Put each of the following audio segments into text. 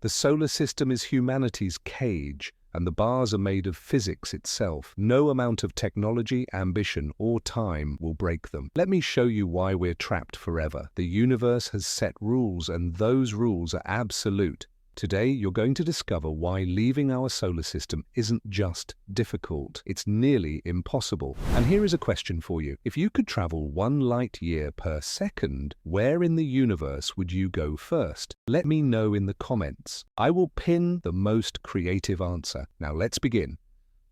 The solar system is humanity's cage, and the bars are made of physics itself. No amount of technology, ambition, or time will break them. Let me show you why we're trapped forever. The universe has set rules, and those rules are absolute. Today, you're going to discover why leaving our solar system isn't just difficult, it's nearly impossible. And here is a question for you. If you could travel 1 light year per second, where in the universe would you go first? Let me know in the comments. I will pin the most creative answer. Now let's begin.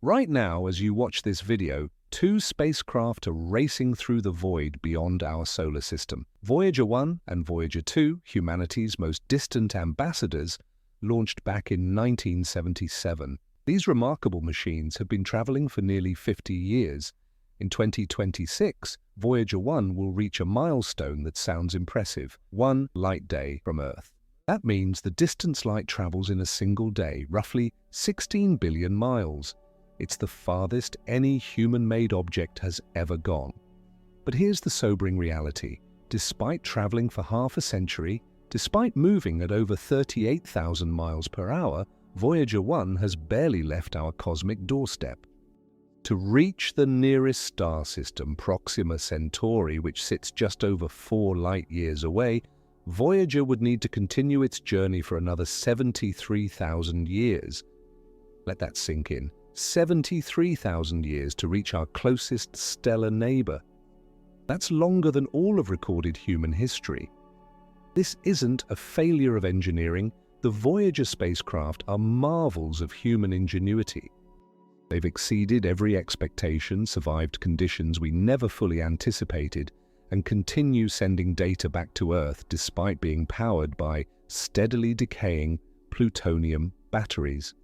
Right now, as you watch this video, 2 spacecraft are racing through the void beyond our solar system. Voyager 1 and Voyager 2, humanity's most distant ambassadors, launched back in 1977. These remarkable machines have been traveling for nearly 50 years. In 2026, Voyager 1 will reach a milestone that sounds impressive: 1 light day from Earth. That means the distance light travels in a single day, roughly 16 billion miles. It's the farthest any human-made object has ever gone. But here's the sobering reality. Despite traveling for half a century, despite moving at over 38,000 miles per hour, Voyager 1 has barely left our cosmic doorstep. To reach the nearest star system, Proxima Centauri, which sits just over 4 light-years away, Voyager would need to continue its journey for another 73,000 years. Let that sink in. 73,000 years to reach our closest stellar neighbor. That's longer than all of recorded human history. This isn't a failure of engineering. The Voyager spacecraft are marvels of human ingenuity. They've exceeded every expectation, survived conditions we never fully anticipated, and continue sending data back to Earth despite being powered by steadily decaying plutonium batteries.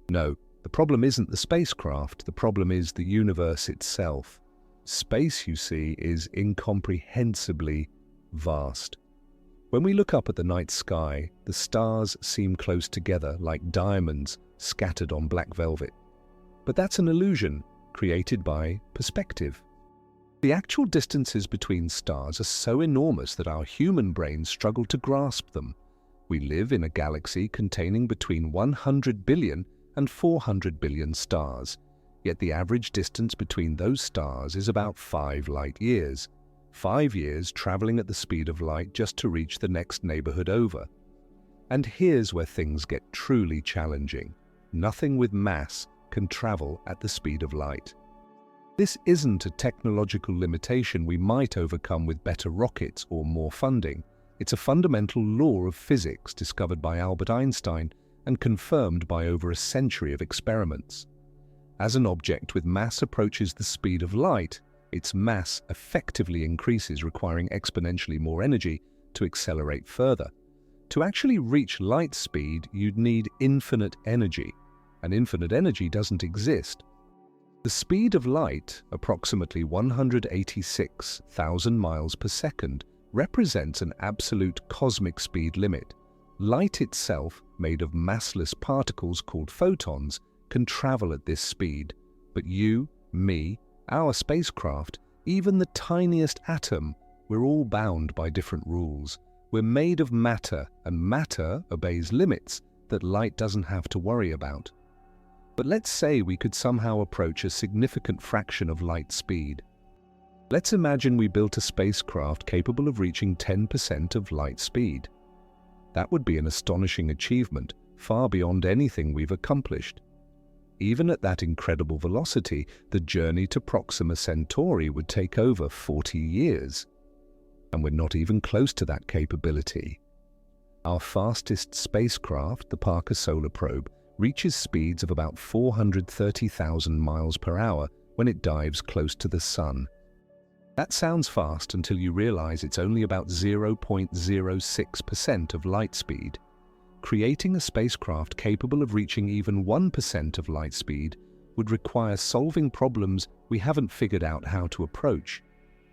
No, the problem isn't the spacecraft, the problem is the universe itself. Space, you see, is incomprehensibly vast. When we look up at the night sky, the stars seem close together like diamonds scattered on black velvet. But that's an illusion created by perspective. The actual distances between stars are so enormous that our human brains struggle to grasp them. We live in a galaxy containing between 100 billion and 400 billion stars, yet the average distance between those stars is about 5 light years. 5 years traveling at the speed of light just to reach the next neighborhood over. And here's where things get truly challenging. Nothing with mass can travel at the speed of light. This isn't a technological limitation we might overcome with better rockets or more funding. It's a fundamental law of physics discovered by Albert Einstein and confirmed by over a century of experiments. As an object with mass approaches the speed of light, its mass effectively increases, requiring exponentially more energy to accelerate further. To actually reach light speed, you'd need infinite energy, and infinite energy doesn't exist. The speed of light, approximately 186,000 miles per second, represents an absolute cosmic speed limit. Light itself, made of massless particles called photons, can travel at this speed, but you, me, our spacecraft, even the tiniest atom, we're all bound by different rules. We're made of matter, and matter obeys limits that light doesn't have to worry about. But let's say we could somehow approach a significant fraction of light speed. Let's imagine we built a spacecraft capable of reaching 10% of light speed. That would be an astonishing achievement, far beyond anything we've accomplished. Even at that incredible velocity, the journey to Proxima Centauri would take over 40 years. And we're not even close to that capability. Our fastest spacecraft, the Parker Solar Probe, reaches speeds of about 430,000 miles per hour when it dives close to the Sun. That sounds fast until you realize it's only about 0.06% of light speed. Creating a spacecraft capable of reaching even 1% of light speed would require solving problems we haven't figured out how to approach.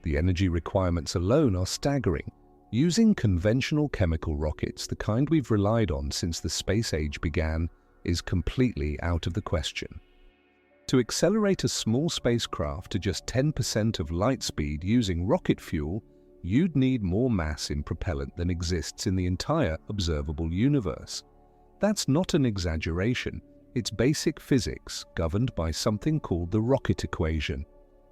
The energy requirements alone are staggering. Using conventional chemical rockets, the kind we've relied on since the space age began, is completely out of the question. To accelerate a small spacecraft to just 10% of light speed using rocket fuel, you'd need more mass in propellant than exists in the entire observable universe. That's not an exaggeration. It's basic physics governed by something called the rocket equation.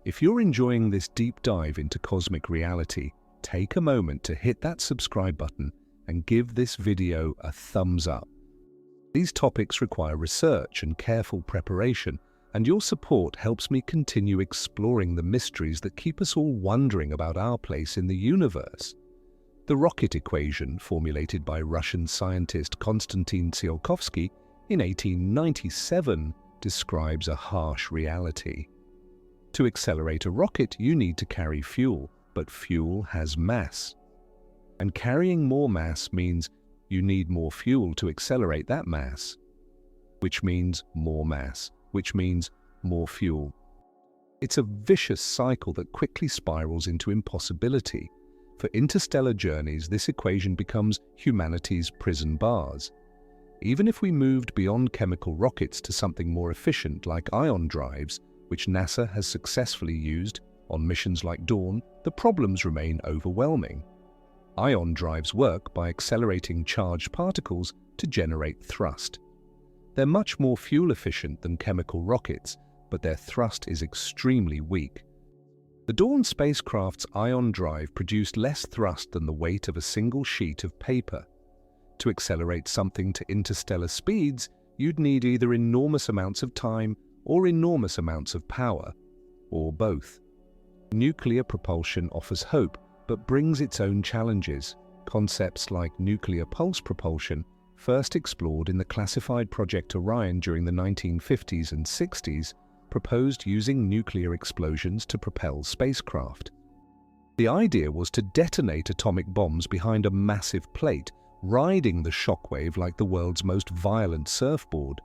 If you're enjoying this deep dive into cosmic reality, take a moment to hit that subscribe button and give this video a thumbs up. These topics require research and careful preparation, and your support helps me continue exploring the mysteries that keep us all wondering about our place in the universe. The rocket equation, formulated by Russian scientist Konstantin Tsiolkovsky in 1897, describes a harsh reality. To accelerate a rocket, you need to carry fuel, but fuel has mass. And carrying more mass means you need more fuel to accelerate that mass, which means more mass, which means more fuel. It's a vicious cycle that quickly spirals into impossibility. For interstellar journeys, this equation becomes humanity's prison bars. Even if we moved beyond chemical rockets to something more efficient like ion drives, which NASA has successfully used on missions like Dawn, the problems remain overwhelming. Ion drives work by accelerating charged particles to generate thrust. They're much more fuel efficient than chemical rockets, but their thrust is extremely weak. The Dawn spacecraft's ion drive produced less thrust than the weight of a single sheet of paper. To accelerate something to interstellar speeds, you'd need either enormous amounts of time or enormous amounts of power, or both. Nuclear propulsion offers hope, but brings its own challenges. Concepts like nuclear pulse propulsion, first explored in the classified Project Orion during the 1950s and 60s, proposed using nuclear explosions to propel spacecraft. The idea was to detonate atomic bombs behind a massive plate, riding the shockwave like the world's most violent surfboard.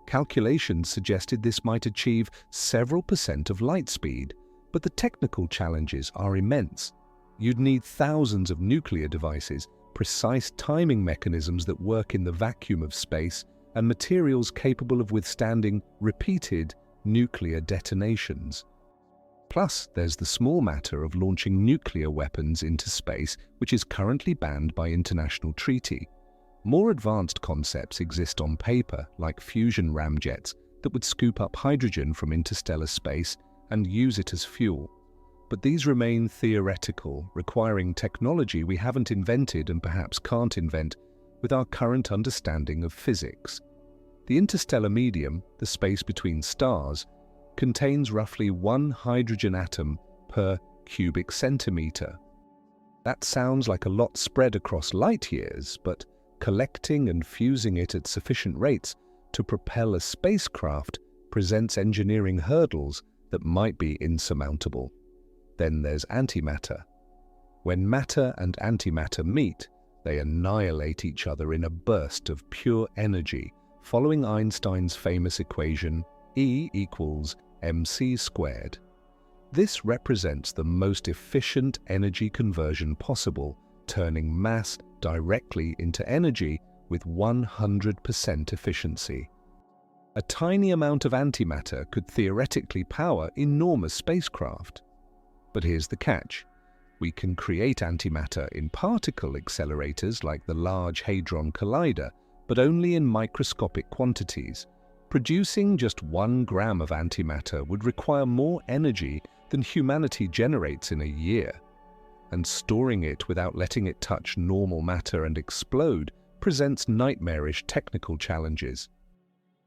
Calculations suggested this might achieve several % of light speed, but the technical challenges are immense. You'd need thousands of nuclear devices, precise timing mechanisms that work in the vacuum of space, and materials capable of withstanding repeated nuclear detonations. Plus, there's the small matter of launching nuclear weapons into space, which is currently banned by international treaty. More advanced concepts exist on paper, like fusion ramjets, that would scoop up hydrogen from interstellar space and use it as fuel. But these remain theoretical, requiring technology we haven't invented and perhaps can't invent with our current understanding of physics. The interstellar medium, the space between stars, contains roughly 1 hydrogen atom per cubic centimeter. That sounds like a lot spread across light years, but collecting and fusing it at sufficient rates to propel a spacecraft presents engineering hurdles that might be insurmountable. Then there's antimatter. When matter and antimatter meet, they annihilate each other in a burst of pure energy, following Einstein's famous equation E equals mc². This represents the most efficient energy conversion possible, turning mass directly into energy with 100% efficiency. A tiny amount of antimatter could theoretically power enormous spacecraft. But here's the catch. We can create antimatter in particle accelerators like the Large Hadron Collider, but only in microscopic quantities. Producing just 1 gram of antimatter would require more energy than humanity generates in a year. And storing it without letting it touch normal matter and explode presents nightmarish technical challenges.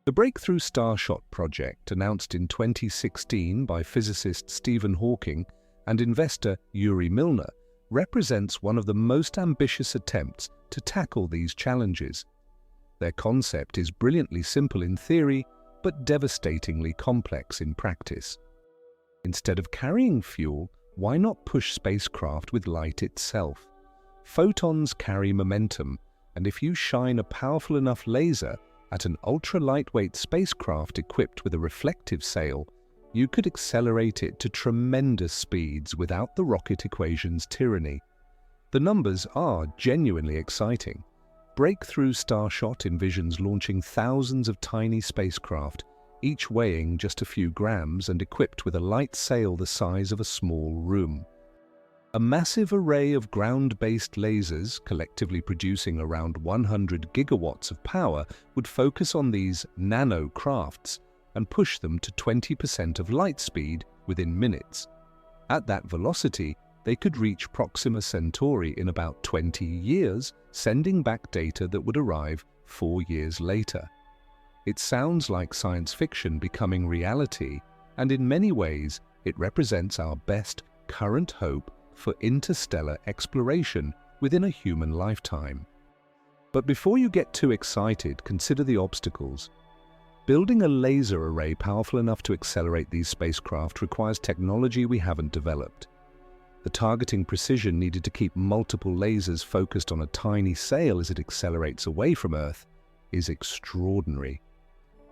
The breakthrough Starshot project, announced in 2016 by physicist Stephen Hawking and investor Yuri Milner, represents one of the most ambitious attempts to tackle these challenges. Their concept is brilliantly simple in theory, but devastatingly complex in practice. Instead of carrying fuel, why not push spacecraft with light itself? Photons carry momentum, and if you shine a powerful enough laser at an ultra-lightweight spacecraft equipped with a reflective sail, you could accelerate it to tremendous speeds without the rocket equation's tyranny. The numbers are genuinely exciting. Breakthrough Starshot envisions launching thousands of tiny spacecraft, each weighing just a few grams and equipped with a light sail the size of a small room. A massive array of ground-based lasers, collectively producing around 100 gigawatts of power, would focus on these nano-crafts and push them to 20% of light speed within minutes. At that velocity, they could reach Proxima Centauri in about 20 years, sending back data that would arrive 4 years later. It sounds like science fiction becoming reality, and in many ways, it represents our best current hope for interstellar exploration within a human lifetime. But before you get too excited, consider the obstacles. Building a laser array powerful enough to accelerate these spacecraft requires technology we haven't developed. The targeting precision needed to keep multiple lasers focused on a tiny sail as it accelerates away from Earth is extraordinary.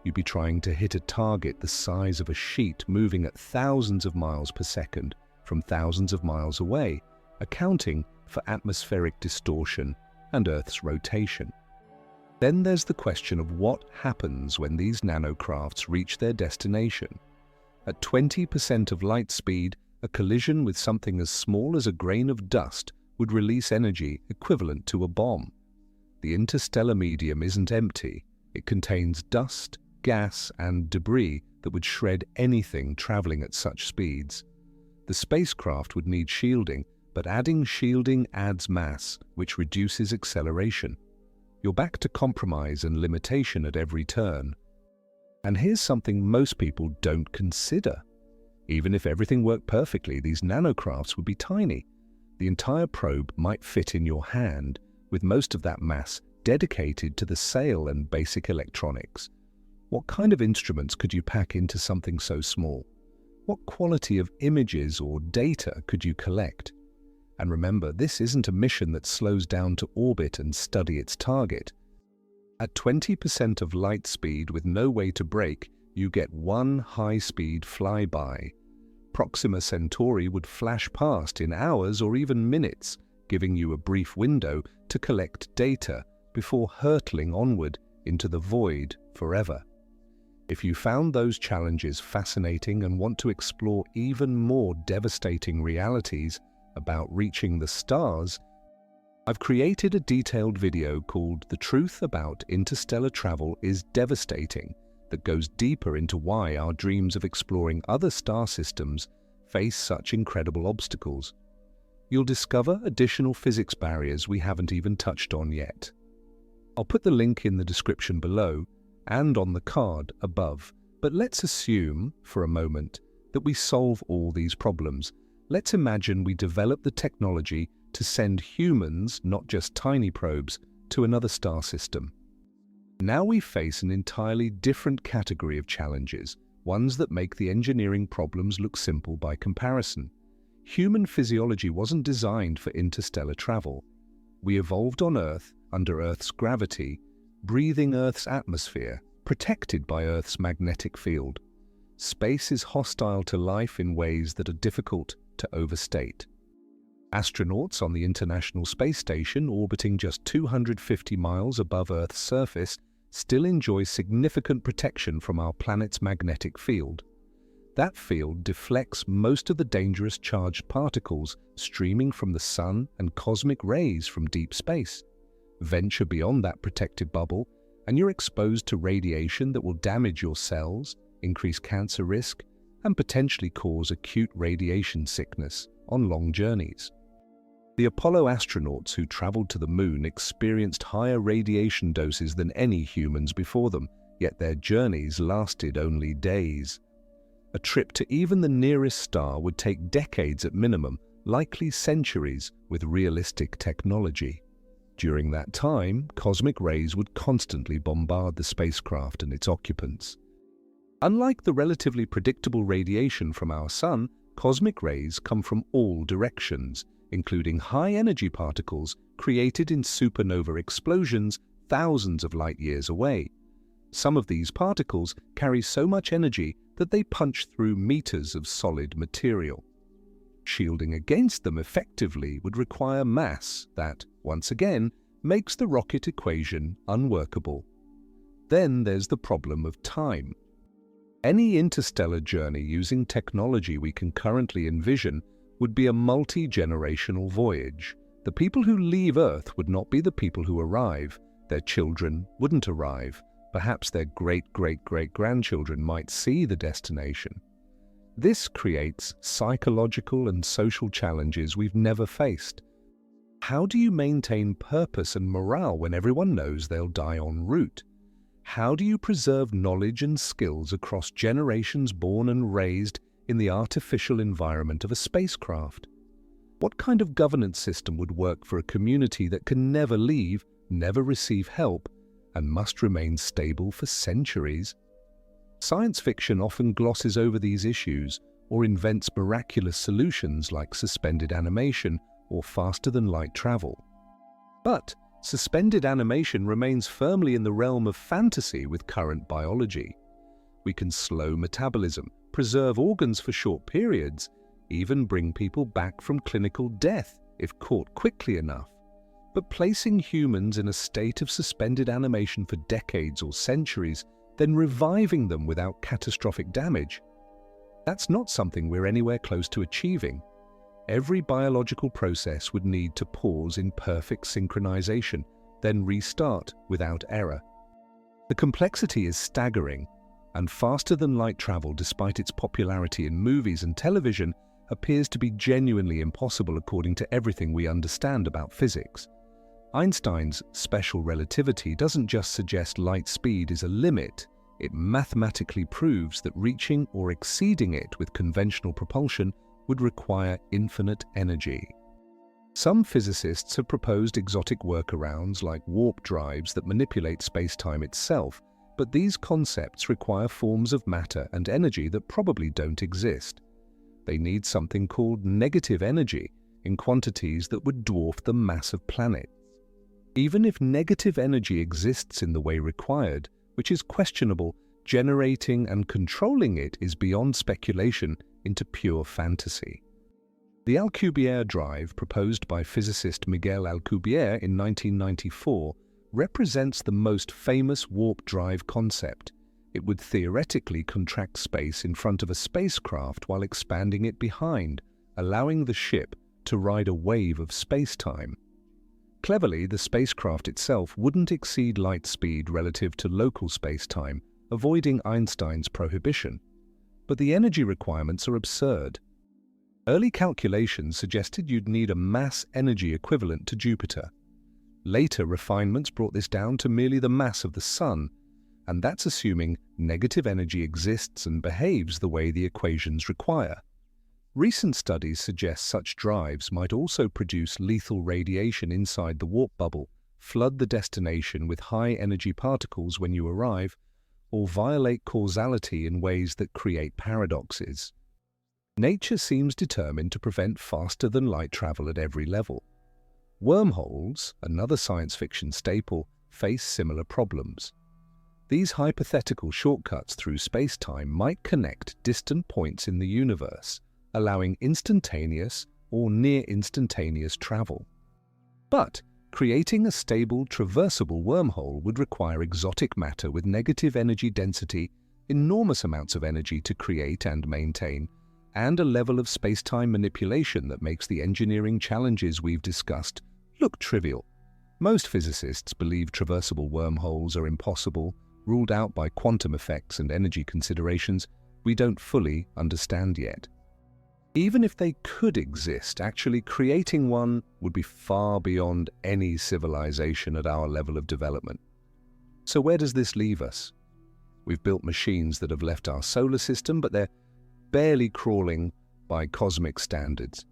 You'd be trying to hit a target the size of a sheet moving at thousands of miles per second from thousands of miles away, accounting for atmospheric distortion and Earth's rotation. Then there's the question of what happens when these nanocrafts reach their destination. At 20% of light speed, a collision with something as small as a grain of dust would release energy equivalent to a bomb. The interstellar medium isn't empty. It contains dust, gas, and debris that would shred anything traveling at such speeds. The spacecraft would need shielding, but adding shielding adds mass, which reduces acceleration. You're back to compromise and limitation at every turn. And here's something most people don't consider. Even if everything worked perfectly, these nanocrafts would be tiny. The entire probe might fit in your hand, with most of that mass dedicated to the sail and basic electronics. What kind of instruments could you pack into something so small? What quality of images or data could you collect? And remember, this isn't a mission that slows down to orbit and study its target. At 20% of light speed with no way to brake, you get one high-speed flyby. Proxima Centauri would flash past in hours or even minutes, giving you a brief window to collect data before hurtling onward into the void forever. If you found those challenges fascinating and want to explore even more devastating realities about reaching the stars, I've created a detailed video called "The Truth About Interstellar Travel is Devastating" that goes deeper into why our dreams of exploring other star systems face such incredible obstacles. You'll discover additional physics barriers we haven't even touched on yet. I'll put the link in the description below and on the card above, but let's assume, for a moment, that we solve all these problems. Let's imagine we develop the technology to send humans, not just tiny probes, to another star system. Now we face an entirely different category of challenges, ones that make the engineering problems look simple by comparison. Human physiology wasn't designed for interstellar travel. We evolved on Earth, under Earth's gravity, breathing Earth's atmosphere, protected by Earth's magnetic field. Space is hostile to life in ways that are difficult to overstate. Astronauts on the International Space Station, orbiting just 250 miles above Earth's surface, still enjoy significant protection from our planet's magnetic field. That field deflects most of the dangerous charged particles streaming from the sun and cosmic rays from deep space. Venture beyond that protective bubble, and you're exposed to radiation that will damage your cells, increase cancer risk, and potentially cause acute radiation sickness on long journeys. The Apollo astronauts who traveled to the moon experienced higher radiation doses than any humans before them, yet their journeys lasted only days. A trip to even the nearest star would take decades at minimum, likely centuries with realistic technology. During that time, cosmic rays would constantly bombard the spacecraft and its occupants. Unlike the relatively predictable radiation from our sun, cosmic rays come from all directions, including high-energy particles created in supernova explosions thousands of light-years away. Some of these particles carry so much energy that they punch through meters of solid material. Shielding against them effectively would require mass that, once again, makes the rocket equation unworkable. Then there's the problem of time. Any interstellar journey using technology we can currently envision would be a multi-generational voyage. The people who leave Earth would not be the people who arrive. Their children wouldn't arrive. Perhaps their great-great-great-grandchildren might see the destination. This creates psychological and social challenges we've never faced. How do you maintain purpose and morale when everyone knows they'll die en route? How do you preserve knowledge and skills across generations born and raised in the artificial environment of a spacecraft? What kind of governance system would work for a community that can never leave, never receive help, and must remain stable for centuries? Science fiction often glosses over these issues or invents miraculous solutions like suspended animation or faster-than-light travel. But suspended animation remains firmly in the realm of fantasy with current biology. We can slow metabolism, preserve organs for short periods, even bring people back from clinical death if caught quickly enough. But placing humans in a state of suspended animation for decades or centuries, then reviving them without catastrophic damage, that's not something we're anywhere close to achieving. Every biological process would need to pause in perfect synchronization, then restart without error. The complexity is staggering, and faster-than-light travel, despite its popularity in movies and television, appears to be genuinely impossible according to everything we understand about physics. Einstein's special relativity doesn't just suggest light speed is a limit, it mathematically proves that reaching or exceeding it with conventional propulsion would require infinite energy. Some physicists have proposed exotic workarounds like warp drives that manipulate space-time itself, but these concepts require forms of matter and energy that probably don't exist. They need something called negative energy in quantities that would dwarf the mass of planets. Even if negative energy exists in the way required, which is questionable, generating and controlling it is beyond speculation into pure fantasy. The Alcubierre drive, proposed by physicist Miguel Alcubierre in 1994, represents the most famous warp drive concept. It would theoretically contract space in front of a spacecraft while expanding it behind, allowing the ship to ride a wave of space-time. Cleverly, the spacecraft itself wouldn't exceed light speed relative to local space-time, avoiding Einstein's prohibition. But the energy requirements are absurd. Early calculations suggested you'd need a mass energy equivalent to Jupiter. Later refinements brought this down to merely the mass of the Sun, and that's assuming negative energy exists and behaves the way the equations require. Recent studies suggest such drives might also produce lethal radiation inside the warp bubble, flood the destination with high-energy particles when you arrive, or violate causality in ways that create paradoxes. Nature seems determined to prevent faster-than-light travel at every level. Wormholes, another science fiction staple, face similar problems. These hypothetical shortcuts through space-time might connect distant points in the universe, allowing instantaneous or near-instantaneous travel. But creating a stable, traversable wormhole would require exotic matter with negative energy density, enormous amounts of energy to create and maintain, and a level of space-time manipulation that makes the engineering challenges we've discussed look trivial. Most physicists believe traversable wormholes are impossible, ruled out by quantum effects and energy considerations we don't fully understand yet. Even if they could exist, actually creating one would be far beyond any civilization at our level of development. So where does this leave us? We've built machines that have left our solar system, but they're barely crawling by cosmic standards.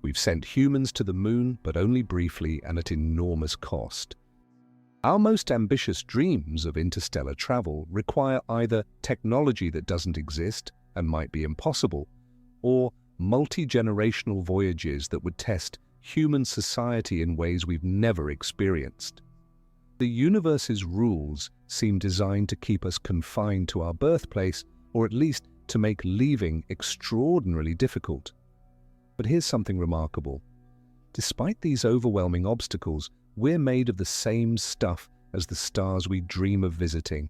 We've sent humans to the moon, but only briefly and at enormous cost. Our most ambitious dreams of interstellar travel require either technology that doesn't exist and might be impossible, or multi-generational voyages that would test human society in ways we've never experienced. The universe's rules seem designed to keep us confined to our birthplace, or at least to make leaving extraordinarily difficult. But here's something remarkable. Despite these overwhelming obstacles, we're made of the same stuff as the stars we dream of visiting.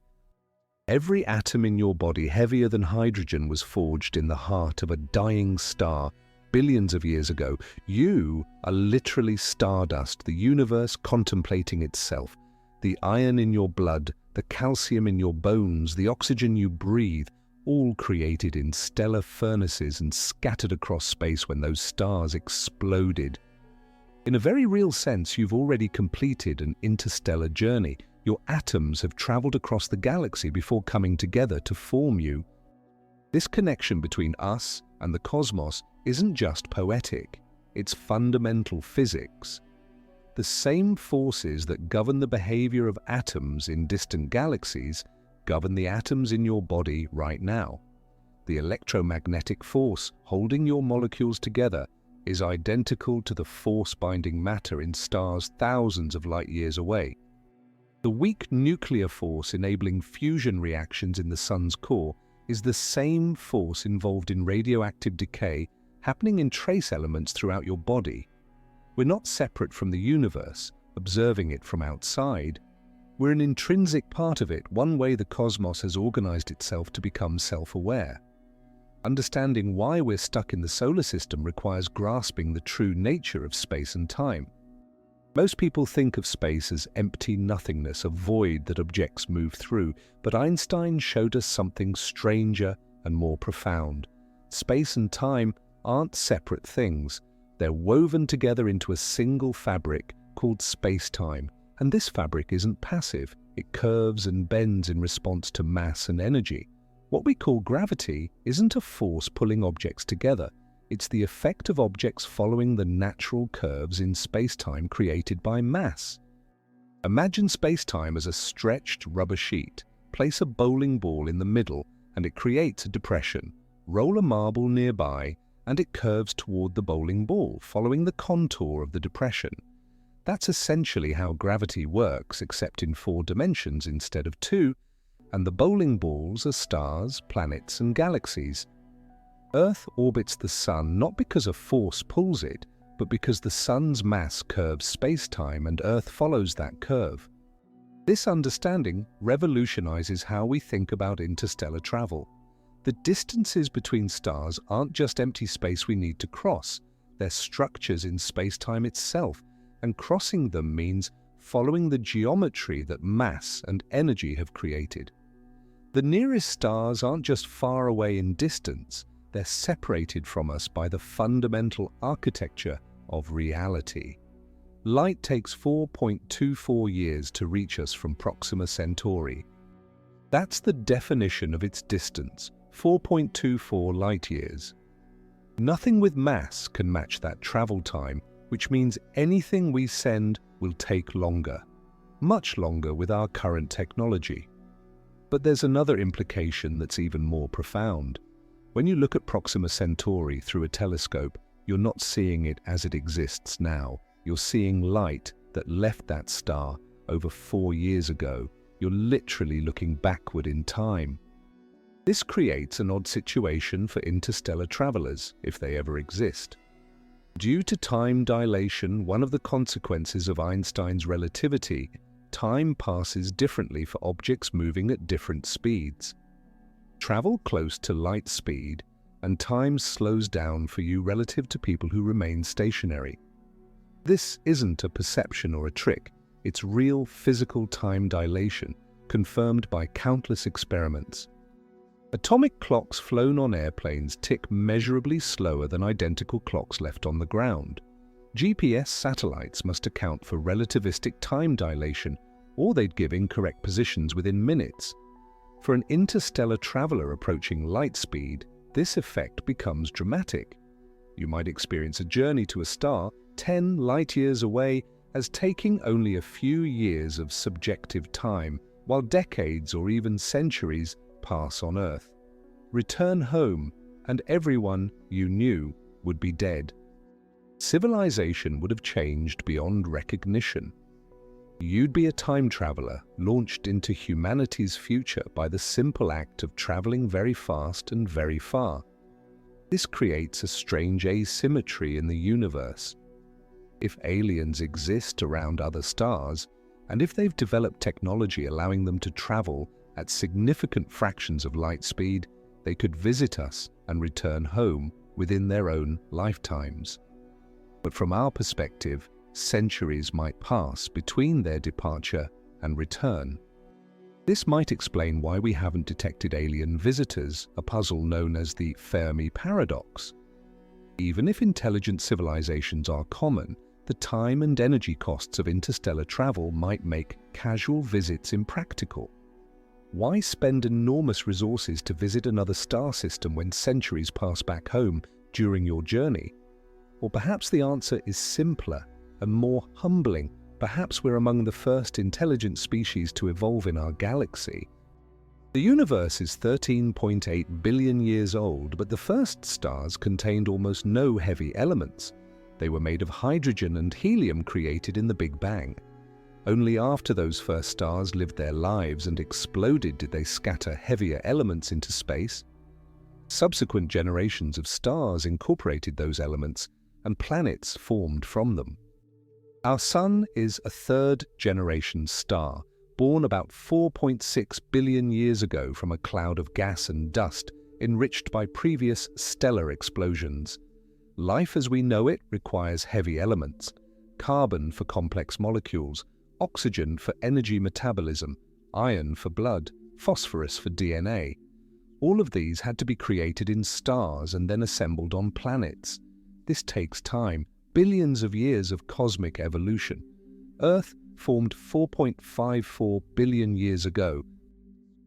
Every atom in your body heavier than hydrogen was forged in the heart of a dying star billions of years ago. You are literally stardust, the universe contemplating itself. The iron in your blood, the calcium in your bones, the oxygen you breathe, all created in stellar furnaces and scattered across space when those stars exploded. In a very real sense, you've already completed an interstellar journey. Your atoms have traveled across the galaxy before coming together to form you. This connection between us and the cosmos isn't just poetic, it's fundamental physics. The same forces that govern the behavior of atoms in distant galaxies govern the atoms in your body right now. The electromagnetic force holding your molecules together is identical to the force binding matter in stars thousands of light years away. The weak nuclear force enabling fusion reactions in the sun's core is the same force involved in radioactive decay happening in trace elements throughout your body. We're not separate from the universe, observing it from outside. We're an intrinsic part of it, one way the cosmos has organized itself to become self-aware. Understanding why we're stuck in the solar system requires grasping the true nature of space and time. Most people think of space as empty nothingness, a void that objects move through, but Einstein showed us something stranger and more profound. Space and time aren't separate things. They're woven together into a single fabric called space-time, and this fabric isn't passive. It curves and bends in response to mass and energy. What we call gravity isn't a force pulling objects together. It's the effect of objects following the natural curves in space-time created by mass. Imagine space-time as a stretched rubber sheet. Place a bowling ball in the middle and it creates a depression. Roll a marble nearby and it curves toward the bowling ball, following the contour of the depression. That's essentially how gravity works, except in 4 dimensions instead of 2, and the bowling balls are stars, planets, and galaxies. Earth orbits the Sun not because a force pulls it, but because the Sun's mass curves space-time and Earth follows that curve. This understanding revolutionizes how we think about interstellar travel. The distances between stars aren't just empty space we need to cross, they're structures in space-time itself, and crossing them means following the geometry that mass and energy have created. The nearest stars aren't just far away in distance, they're separated from us by the fundamental architecture of reality. Light takes 4.24 years to reach us from Proxima Centauri. That's the definition of its distance, 4.24 light-years. Nothing with mass can match that travel time, which means anything we send will take longer, much longer with our current technology. But there's another implication that's even more profound. When you look at Proxima Centauri through a telescope, you're not seeing it as it exists now. You're seeing light that left that star over 4 years ago. You're literally looking backward in time. This creates an odd situation for interstellar travelers, if they ever exist. Due to time dilation, one of the consequences of Einstein's relativity, time passes differently for objects moving at different speeds. Travel close to light speed, and time slows down for you relative to people who remain stationary. This isn't a perception or a trick, it's real physical time dilation, confirmed by countless experiments. Atomic clocks flown on airplanes tick measurably slower than identical clocks left on the ground. GPS satellites must account for relativistic time dilation, or they'd give incorrect positions within minutes. For an interstellar traveler approaching light speed, this effect becomes dramatic. You might experience a journey to a star 10 light-years away as taking only a few years of subjective time, while decades or even centuries pass on Earth. Return home, and everyone you knew would be dead. Civilization would have changed beyond recognition. You'd be a time traveler launched into humanity's future by the simple act of traveling very fast and very far. This creates a strange asymmetry in the universe. If aliens exist around other stars, and if they've developed technology allowing them to travel at significant fractions of light speed, they could visit us and return home within their own lifetimes. But from our perspective, centuries might pass between their departure and return. This might explain why we haven't detected alien visitors, a puzzle known as the Fermi paradox. Even if intelligent civilizations are common, the time and energy costs of interstellar travel might make casual visits impractical. Why spend enormous resources to visit another star system when centuries pass back home during your journey? Or perhaps the answer is simpler and more humbling. Perhaps we're among the first intelligent species to evolve in our galaxy. The universe is 13.8 billion years old, but the first stars contained almost no heavy elements. They were made of hydrogen and helium created in the Big Bang. Only after those first stars lived their lives and exploded did they scatter heavier elements into space. Subsequent generations of stars incorporated those elements, and planets formed from them. Our Sun is a third-generation star, born about 4.6 billion years ago from a cloud of gas and dust enriched by previous stellar explosions. Life as we know it requires heavy elements: carbon for complex molecules, oxygen for energy metabolism, iron for blood, phosphorus for DNA. All of these had to be created in stars and then assembled on planets. This takes time, billions of years of cosmic evolution. Earth formed 4.54 billion years ago.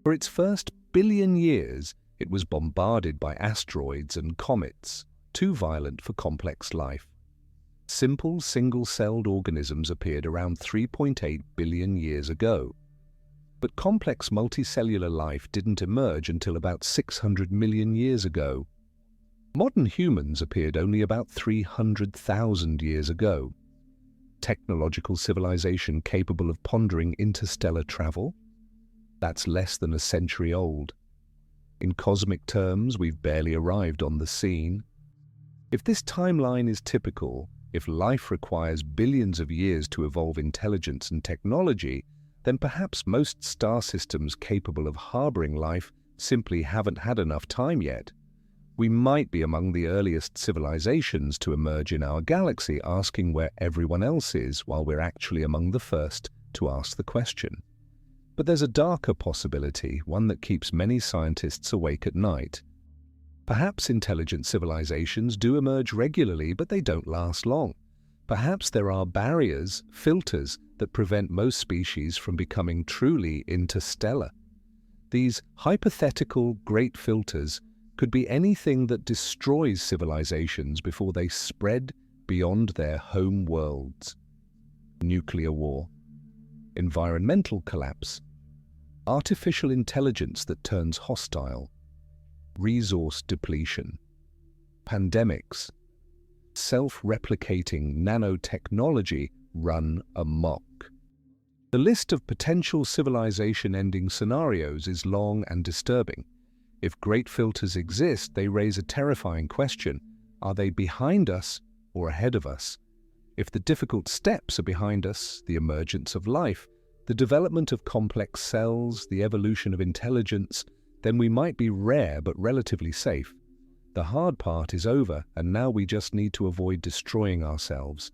For its first billion years, it was bombarded by asteroids and comets, too violent for complex life. Simple single-celled organisms appeared around 3.8 billion years ago. But complex multicellular life didn't emerge until about 600 million years ago. Modern humans appeared only about 300,000 years ago. Technological civilization capable of pondering interstellar travel? That's less than a century old. In cosmic terms, we've barely arrived on the scene. If this timeline is typical, if life requires billions of years to evolve intelligence and technology, then perhaps most star systems capable of harboring life simply haven't had enough time yet. We might be among the earliest civilizations to emerge in our galaxy, asking where everyone else is, while we're actually among the first to ask the question. But there's a darker possibility, one that keeps many scientists awake at night. Perhaps intelligent civilizations do emerge regularly, but they don't last long. Perhaps there are barriers, filters, that prevent most species from becoming truly interstellar. These hypothetical great filters could be anything that destroys civilizations before they spread beyond their home worlds. Nuclear war, environmental collapse, artificial intelligence that turns hostile, resource depletion, pandemics, self-replicating nanotechnology run amok. The list of potential civilization-ending scenarios is long and disturbing. If great filters exist, they raise a terrifying question: are they behind us or ahead of us? If the difficult steps are behind us, the emergence of life, the development of complex cells, the evolution of intelligence, then we might be rare but relatively safe. The hard part is over, and now we just need to avoid destroying ourselves.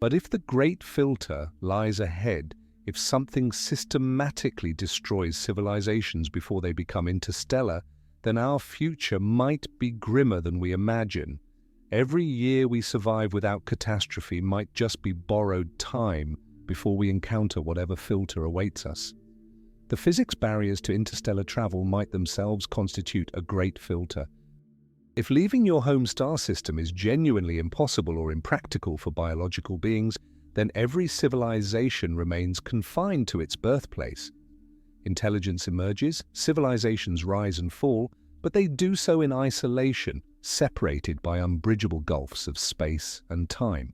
But if the great filter lies ahead, if something systematically destroys civilizations before they become interstellar, then our future might be grimmer than we imagine. Every year we survive without catastrophe might just be borrowed time before we encounter whatever filter awaits us. The physics barriers to interstellar travel might themselves constitute a great filter. If leaving your home star system is genuinely impossible or impractical for biological beings, then every civilization remains confined to its birthplace. Intelligence emerges, civilizations rise and fall, but they do so in isolation, separated by unbridgeable gulfs of space and time.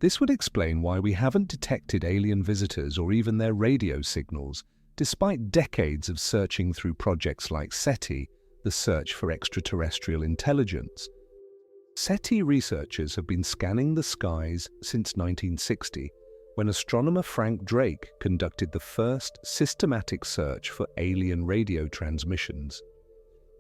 This would explain why we haven't detected alien visitors or even their radio signals, despite decades of searching through projects like SETI, the search for extraterrestrial intelligence. SETI researchers have been scanning the skies since 1960, when astronomer Frank Drake conducted the first systematic search for alien radio transmissions.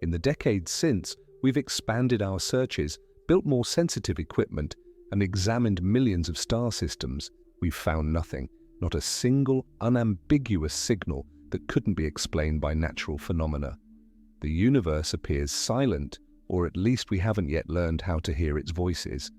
In the decades since, We've expanded our searches, built more sensitive equipment, and examined millions of star systems. We've found nothing, not a single unambiguous signal that couldn't be explained by natural phenomena. The universe appears silent, or at least we haven't yet learned how to hear its voices.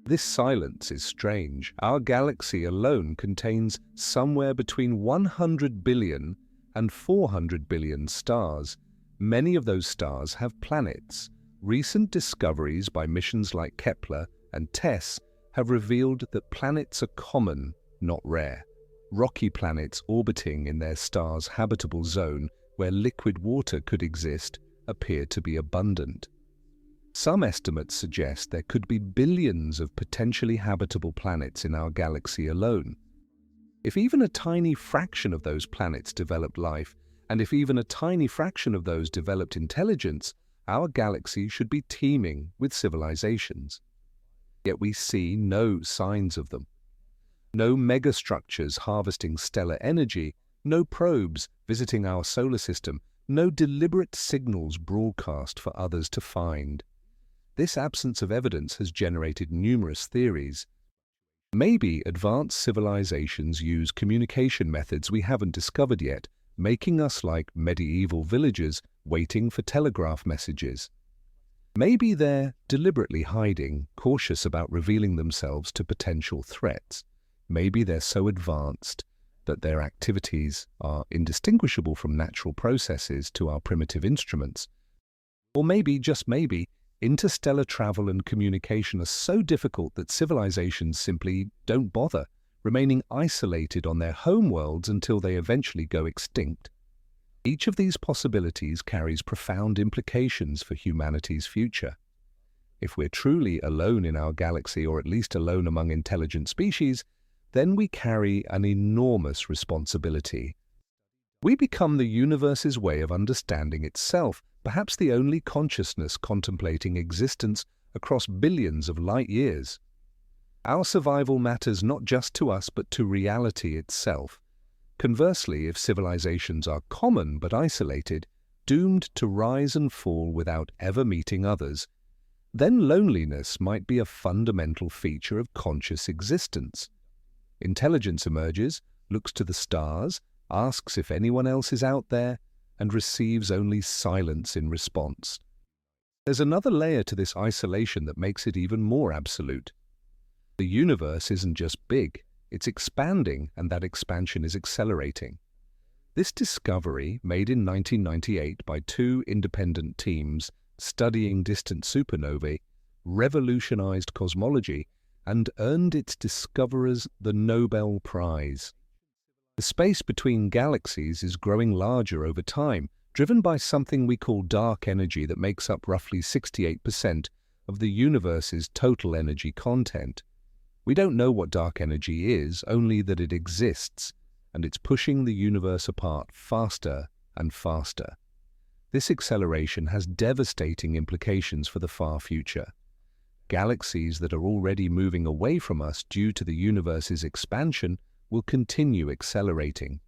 This silence is strange. Our galaxy alone contains somewhere between 100 billion and 400 billion stars. Many of those stars have planets. Recent discoveries by missions like Kepler and TESS have revealed that planets are common, not rare. Rocky planets orbiting in their star's habitable zone, where liquid water could exist, appear to be abundant. Some estimates suggest there could be billions of potentially habitable planets in our galaxy alone. If even a tiny fraction of those planets developed life, and if even a tiny fraction of those developed intelligence, our galaxy should be teeming with civilizations. Yet we see no signs of them. No megastructures harvesting stellar energy, no probes visiting our solar system, no deliberate signals broadcast for others to find. This absence of evidence has generated numerous theories. Maybe advanced civilizations use communication methods we haven't discovered yet, making us like medieval villagers waiting for telegraph messages. Maybe they're deliberately hiding, cautious about revealing themselves to potential threats. Maybe they're so advanced that their activities are indistinguishable from natural processes to our primitive instruments. Or maybe, just maybe, interstellar travel and communication are so difficult that civilizations simply don't bother, remaining isolated on their homeworlds until they eventually go extinct. Each of these possibilities carries profound implications for humanity's future. If we're truly alone in our galaxy, or at least alone among intelligent species, then we carry an enormous responsibility. We become the universe's way of understanding itself, perhaps the only consciousness contemplating existence across billions of light years. Our survival matters not just to us but to reality itself. Conversely, if civilizations are common but isolated, doomed to rise and fall without ever meeting others, then loneliness might be a fundamental feature of conscious existence. Intelligence emerges, looks to the stars, asks if anyone else is out there, and receives only silence in response. There's another layer to this isolation that makes it even more absolute. The universe isn't just big, it's expanding, and that expansion is accelerating. This discovery, made in 1998 by two independent teams studying distant supernovae, revolutionized cosmology and earned its discoverers the Nobel Prize. The space between galaxies is growing larger over time, driven by something we call dark energy that makes up roughly 68% of the universe's total energy content. We don't know what dark energy is, only that it exists, and it's pushing the universe apart faster and faster. This acceleration has devastating implications for the far future. Galaxies that are already moving away from us due to the universe's expansion will continue accelerating.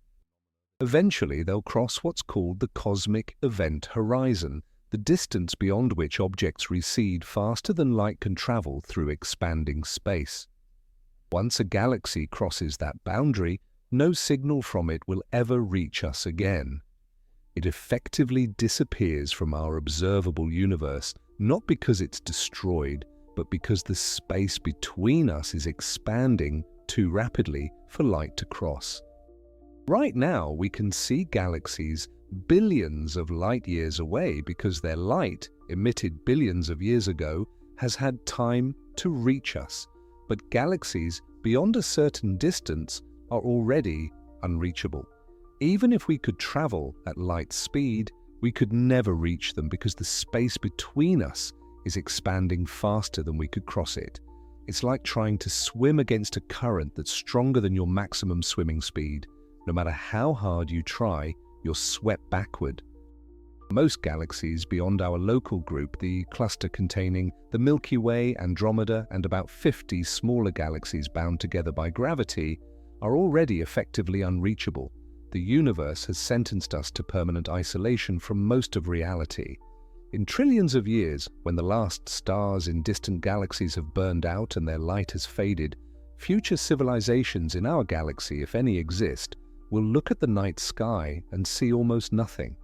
Eventually, they'll cross what's called the cosmic event horizon, the distance beyond which objects recede faster than light can travel through expanding space. Once a galaxy crosses that boundary, no signal from it will ever reach us again. It effectively disappears from our observable universe, not because it's destroyed, but because the space between us is expanding too rapidly for light to cross. Right now, we can see galaxies billions of light years away because their light, emitted billions of years ago, has had time to reach us. But galaxies beyond a certain distance are already unreachable. Even if we could travel at light speed, we could never reach them because the space between us is expanding faster than we could cross it. It's like trying to swim against a current that's stronger than your maximum swimming speed. No matter how hard you try, you're swept backward. Most galaxies beyond our local group, the cluster containing the Milky Way, Andromeda, and about 50 smaller galaxies bound together by gravity, are already effectively unreachable. The universe has sentenced us to permanent isolation from most of reality. In trillions of years, when the last stars in distant galaxies have burned out and their light has faded, future civilizations in our galaxy, if any exist, will look at the night sky and see almost nothing.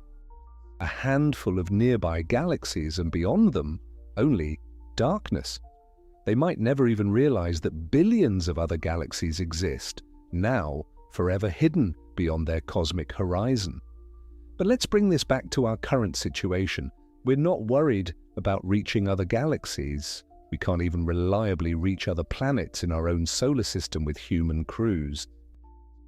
A handful of nearby galaxies, and beyond them, only darkness. They might never even realize that billions of other galaxies exist, now forever hidden beyond their cosmic horizon. But let's bring this back to our current situation. We're not worried about reaching other galaxies. We can't even reliably reach other planets in our own solar system with human crews.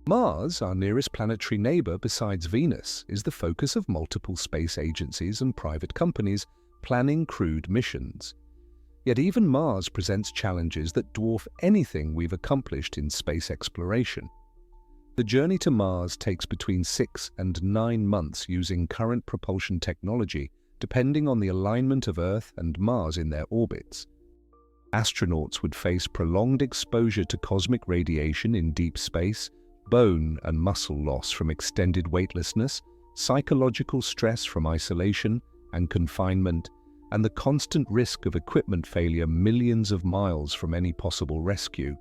Mars, our nearest planetary neighbor besides Venus, is the focus of multiple space agencies and private companies planning crewed missions. Yet even Mars presents challenges that dwarf anything we've accomplished in space exploration. The journey to Mars takes between 6 and 9 months using current propulsion technology, depending on the alignment of Earth and Mars in their orbits. Astronauts would face prolonged exposure to cosmic radiation in deep space, bone and muscle loss from extended weightlessness, psychological stress from isolation and confinement, and the constant risk of equipment failure millions of miles from any possible rescue.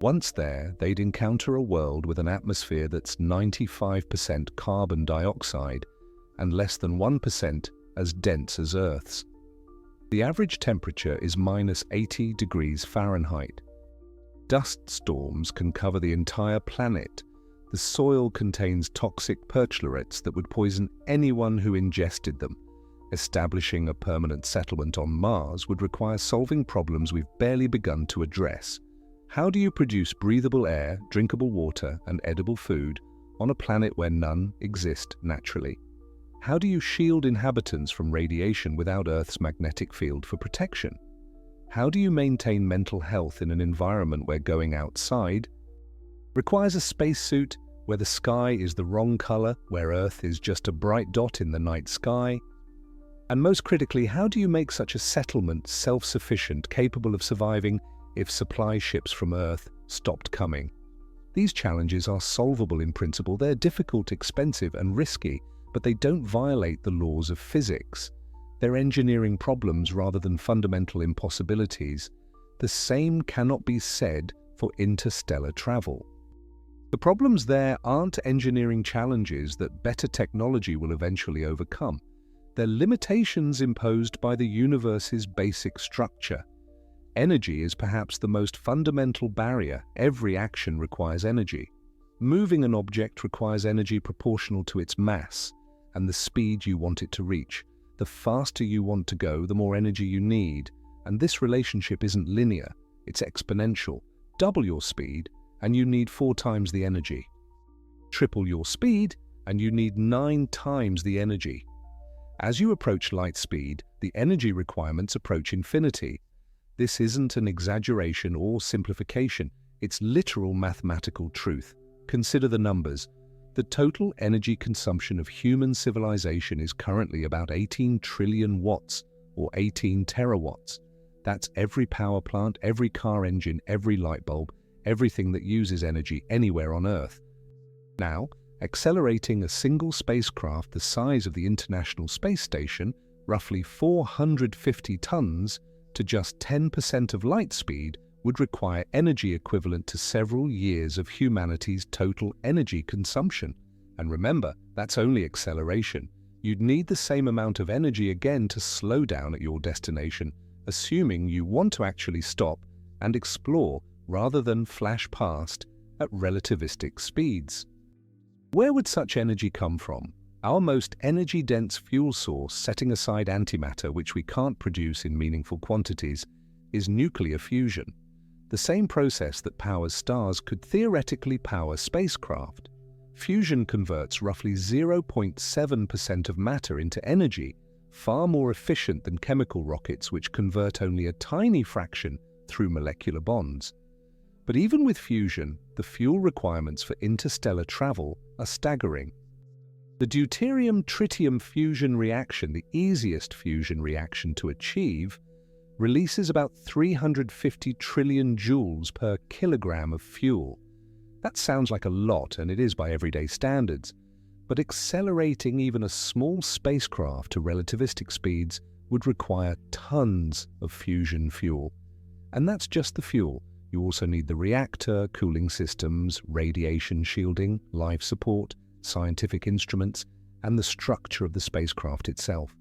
Once there, they'd encounter a world with an atmosphere that's 95% carbon dioxide and less than 1% as dense as Earth's. The average temperature is -80 degrees Fahrenheit. Dust storms can cover the entire planet. The soil contains toxic perchlorate that would poison anyone who ingested them. Establishing a permanent settlement on Mars would require solving problems we've barely begun to address. How do you produce breathable air, drinkable water, and edible food on a planet where none exist naturally? How do you shield inhabitants from radiation without Earth's magnetic field for protection? How do you maintain mental health in an environment where going outside requires a spacesuit, where the sky is the wrong color, where Earth is just a bright dot in the night sky? And most critically, how do you make such a settlement self-sufficient, capable of surviving if supply ships from Earth stopped coming? These challenges are solvable in principle. They're difficult, expensive, and risky, but they don't violate the laws of physics. They're engineering problems rather than fundamental impossibilities. The same cannot be said for interstellar travel. The problems there aren't engineering challenges that better technology will eventually overcome. They're limitations imposed by the universe's basic structure. Energy is perhaps the most fundamental barrier. Every action requires energy. Moving an object requires energy proportional to its mass and the speed you want it to reach. The faster you want to go, the more energy you need. And this relationship isn't linear, it's exponential. Double your speed, and you need 4 times the energy. Triple your speed, and you need 9 times the energy. As you approach light speed, the energy requirements approach infinity. This isn't an exaggeration or simplification, it's literal mathematical truth. Consider the numbers. The total energy consumption of human civilization is currently about 18 trillion watts, or 18 terawatts. That's every power plant, every car engine, every light bulb, everything that uses energy anywhere on Earth. Now, accelerating a single spacecraft the size of the International Space Station, roughly 450 tons, to just 10% of light speed would require energy equivalent to several years of humanity's total energy consumption. And remember, that's only acceleration. You'd need the same amount of energy again to slow down at your destination, assuming you want to actually stop and explore rather than flash past at relativistic speeds. Where would such energy come from? Our most energy-dense fuel source, setting aside antimatter, which we can't produce in meaningful quantities, is nuclear fusion. The same process that powers stars could theoretically power spacecraft. Fusion converts roughly 0.7% of matter into energy, far more efficient than chemical rockets, which convert only a tiny fraction through molecular bonds. But even with fusion, the fuel requirements for interstellar travel are staggering. The deuterium-tritium fusion reaction, the easiest fusion reaction to achieve, releases about 350 trillion joules per kilogram of fuel. That sounds like a lot, and it is by everyday standards. but accelerating even a small spacecraft to relativistic speeds would require tons of fusion fuel. And that's just the fuel. You also need the reactor, cooling systems, radiation shielding, life support, scientific instruments, and the structure of the spacecraft itself.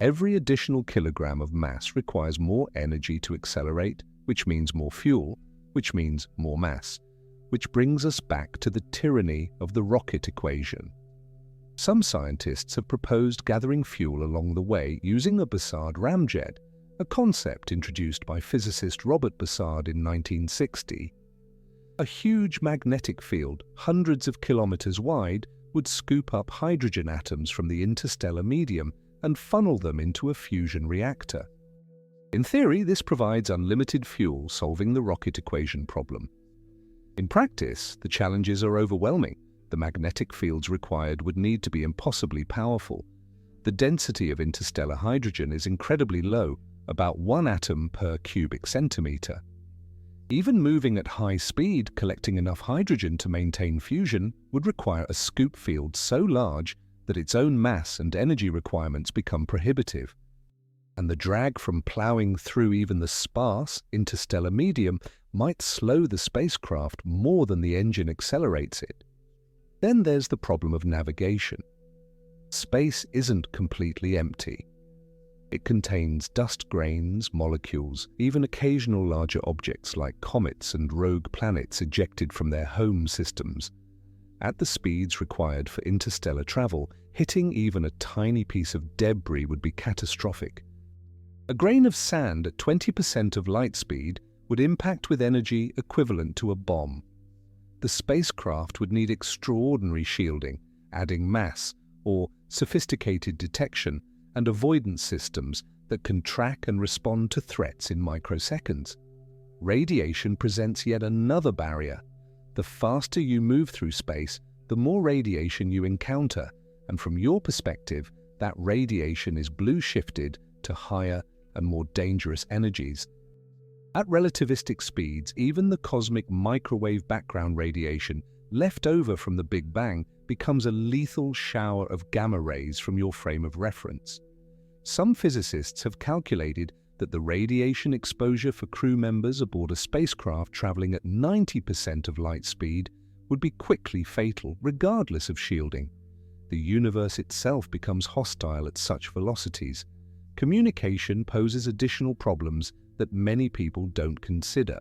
Every additional kilogram of mass requires more energy to accelerate, which means more fuel, which means more mass, which brings us back to the tyranny of the rocket equation. Some scientists have proposed gathering fuel along the way using a Bussard ramjet, a concept introduced by physicist Robert Bussard in 1960. A huge magnetic field, hundreds of kilometers wide, would scoop up hydrogen atoms from the interstellar medium and funnel them into a fusion reactor. In theory, this provides unlimited fuel, solving the rocket equation problem. In practice, the challenges are overwhelming. The magnetic fields required would need to be impossibly powerful. The density of interstellar hydrogen is incredibly low, about 1 atom per cubic centimeter. Even moving at high speed, collecting enough hydrogen to maintain fusion would require a scoop field so large that its own mass and energy requirements become prohibitive. And the drag from plowing through even the sparse interstellar medium might slow the spacecraft more than the engine accelerates it. Then there's the problem of navigation. Space isn't completely empty. It contains dust grains, molecules, even occasional larger objects like comets and rogue planets ejected from their home systems. At the speeds required for interstellar travel, hitting even a tiny piece of debris would be catastrophic. A grain of sand at 20% of light speed would impact with energy equivalent to a bomb. The spacecraft would need extraordinary shielding, adding mass, or sophisticated detection and avoidance systems that can track and respond to threats in microseconds. Radiation presents yet another barrier. The faster you move through space, the more radiation you encounter, and from your perspective, that radiation is blue-shifted to higher and more dangerous energies. At relativistic speeds, even the cosmic microwave background radiation left over from the Big Bang becomes a lethal shower of gamma rays from your frame of reference. Some physicists have calculated that the radiation exposure for crew members aboard a spacecraft traveling at 90% of light speed would be quickly fatal, regardless of shielding. The universe itself becomes hostile at such velocities. Communication poses additional problems that many people don't consider.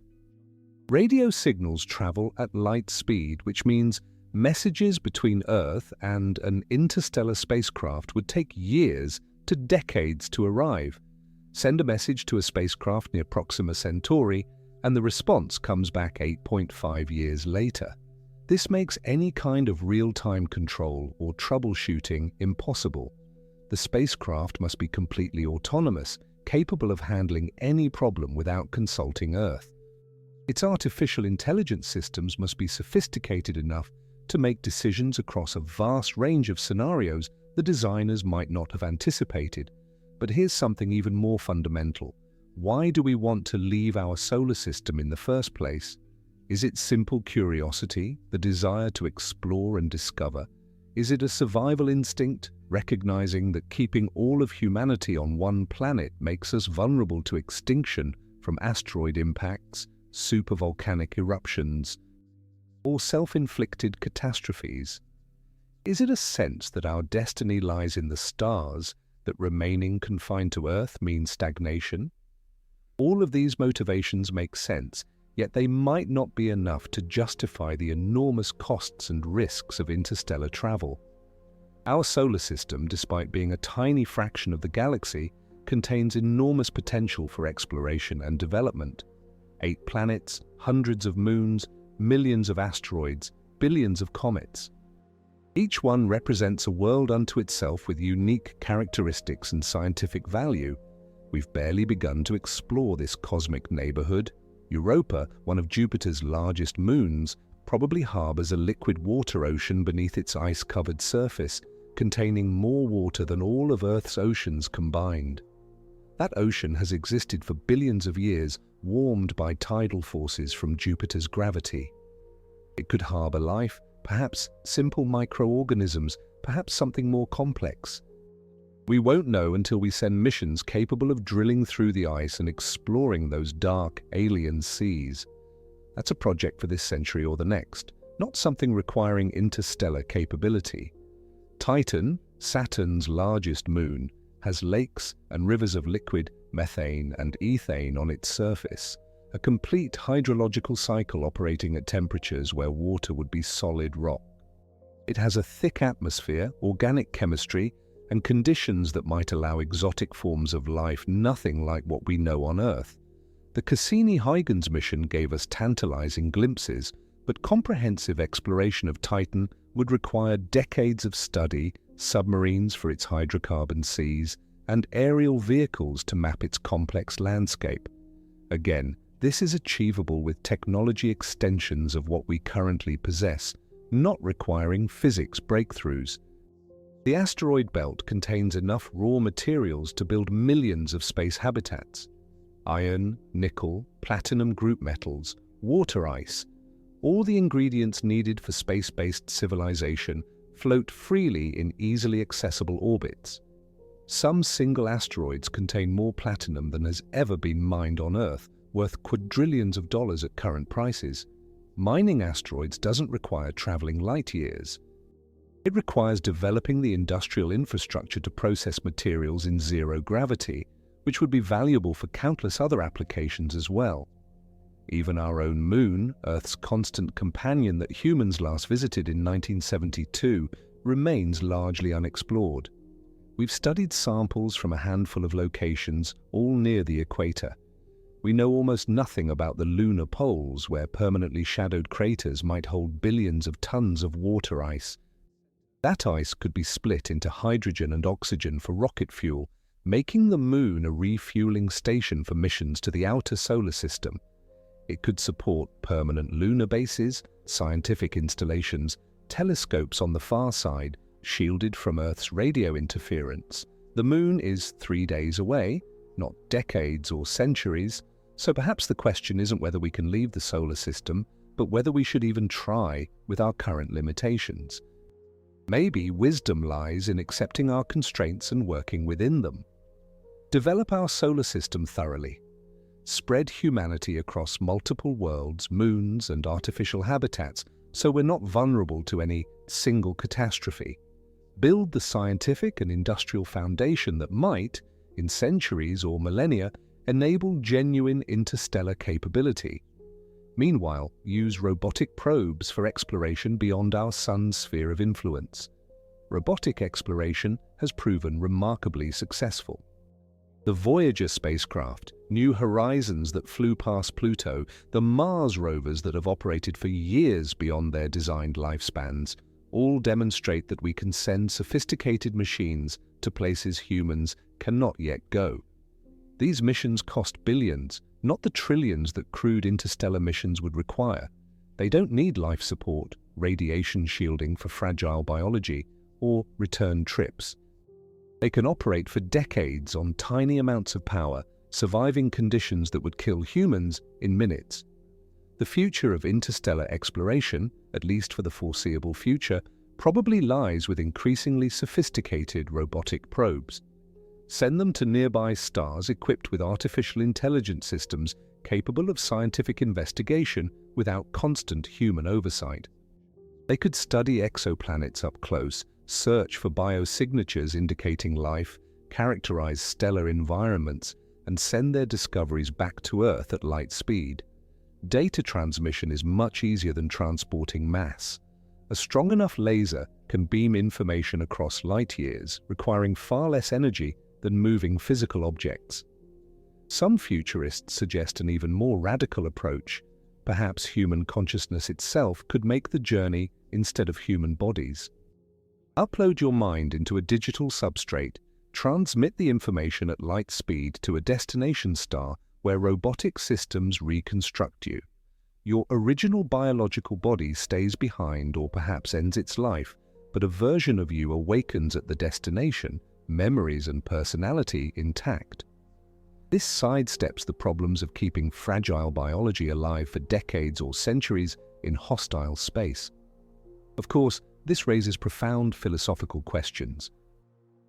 Radio signals travel at light speed, which means messages between Earth and an interstellar spacecraft would take years to decades to arrive. Send a message to a spacecraft near Proxima Centauri, and the response comes back 8.5 years later. This makes any kind of real-time control or troubleshooting impossible. The spacecraft must be completely autonomous, capable of handling any problem without consulting Earth. Its artificial intelligence systems must be sophisticated enough to make decisions across a vast range of scenarios the designers might not have anticipated. But here's something even more fundamental. Why do we want to leave our solar system in the first place? Is it simple curiosity, the desire to explore and discover? Is it a survival instinct, recognizing that keeping all of humanity on one planet makes us vulnerable to extinction from asteroid impacts, supervolcanic eruptions, or self-inflicted catastrophes? Is it a sense that our destiny lies in the stars, that remaining confined to Earth means stagnation? All of these motivations make sense, yet they might not be enough to justify the enormous costs and risks of interstellar travel. Our solar system, despite being a tiny fraction of the galaxy, contains enormous potential for exploration and development. 8 planets, hundreds of moons, millions of asteroids, billions of comets. Each one represents a world unto itself with unique characteristics and scientific value. We've barely begun to explore this cosmic neighborhood. Europa, one of Jupiter's largest moons, probably harbors a liquid water ocean beneath its ice-covered surface, containing more water than all of Earth's oceans combined. That ocean has existed for billions of years, warmed by tidal forces from Jupiter's gravity. It could harbor life, Perhaps simple microorganisms, perhaps something more complex. We won't know until we send missions capable of drilling through the ice and exploring those dark, alien seas. That's a project for this century or the next, not something requiring interstellar capability. Titan, Saturn's largest moon, has lakes and rivers of liquid methane and ethane on its surface, a complete hydrological cycle operating at temperatures where water would be solid rock. It has a thick atmosphere, organic chemistry, and conditions that might allow exotic forms of life nothing like what we know on Earth. The Cassini-Huygens mission gave us tantalizing glimpses, but comprehensive exploration of Titan would require decades of study, submarines for its hydrocarbon seas, and aerial vehicles to map its complex landscape. Again, this is achievable with technology extensions of what we currently possess, not requiring physics breakthroughs. The asteroid belt contains enough raw materials to build millions of space habitats. Iron, nickel, platinum group metals, water ice, all the ingredients needed for space-based civilization float freely in easily accessible orbits. Some single asteroids contain more platinum than has ever been mined on Earth, worth quadrillions of dollars at current prices. Mining asteroids doesn't require traveling light years. It requires developing the industrial infrastructure to process materials in zero gravity, which would be valuable for countless other applications as well. Even our own moon, Earth's constant companion that humans last visited in 1972, remains largely unexplored. We've studied samples from a handful of locations, all near the equator. We know almost nothing about the lunar poles, where permanently shadowed craters might hold billions of tons of water ice. That ice could be split into hydrogen and oxygen for rocket fuel, making the moon a refueling station for missions to the outer solar system. It could support permanent lunar bases, scientific installations, telescopes on the far side, shielded from Earth's radio interference. The moon is 3 days away, not decades or centuries, so perhaps the question isn't whether we can leave the solar system, but whether we should even try with our current limitations. Maybe wisdom lies in accepting our constraints and working within them. Develop our solar system thoroughly. Spread humanity across multiple worlds, moons, and artificial habitats so we're not vulnerable to any single catastrophe. Build the scientific and industrial foundation that might, in centuries or millennia, enable genuine interstellar capability. Meanwhile, use robotic probes for exploration beyond our sun's sphere of influence. Robotic exploration has proven remarkably successful. The Voyager spacecraft, New Horizons that flew past Pluto, the Mars rovers that have operated for years beyond their designed lifespans, all demonstrate that we can send sophisticated machines to places humans cannot yet go. These missions cost billions, not the trillions that crewed interstellar missions would require. They don't need life support, radiation shielding for fragile biology, or return trips. They can operate for decades on tiny amounts of power, surviving conditions that would kill humans in minutes. The future of interstellar exploration, at least for the foreseeable future, probably lies with increasingly sophisticated robotic probes. Send them to nearby stars equipped with artificial intelligence systems capable of scientific investigation without constant human oversight. They could study exoplanets up close, search for biosignatures indicating life, characterize stellar environments, and send their discoveries back to Earth at light speed. Data transmission is much easier than transporting mass. A strong enough laser can beam information across light years, requiring far less energy than moving physical objects. Some futurists suggest an even more radical approach. Perhaps human consciousness itself could make the journey instead of human bodies. Upload your mind into a digital substrate, transmit the information at light speed to a destination star where robotic systems reconstruct you. Your original biological body stays behind or perhaps ends its life, but a version of you awakens at the destination, memories and personality intact. This sidesteps the problems of keeping fragile biology alive for decades or centuries in hostile space. Of course, this raises profound philosophical questions.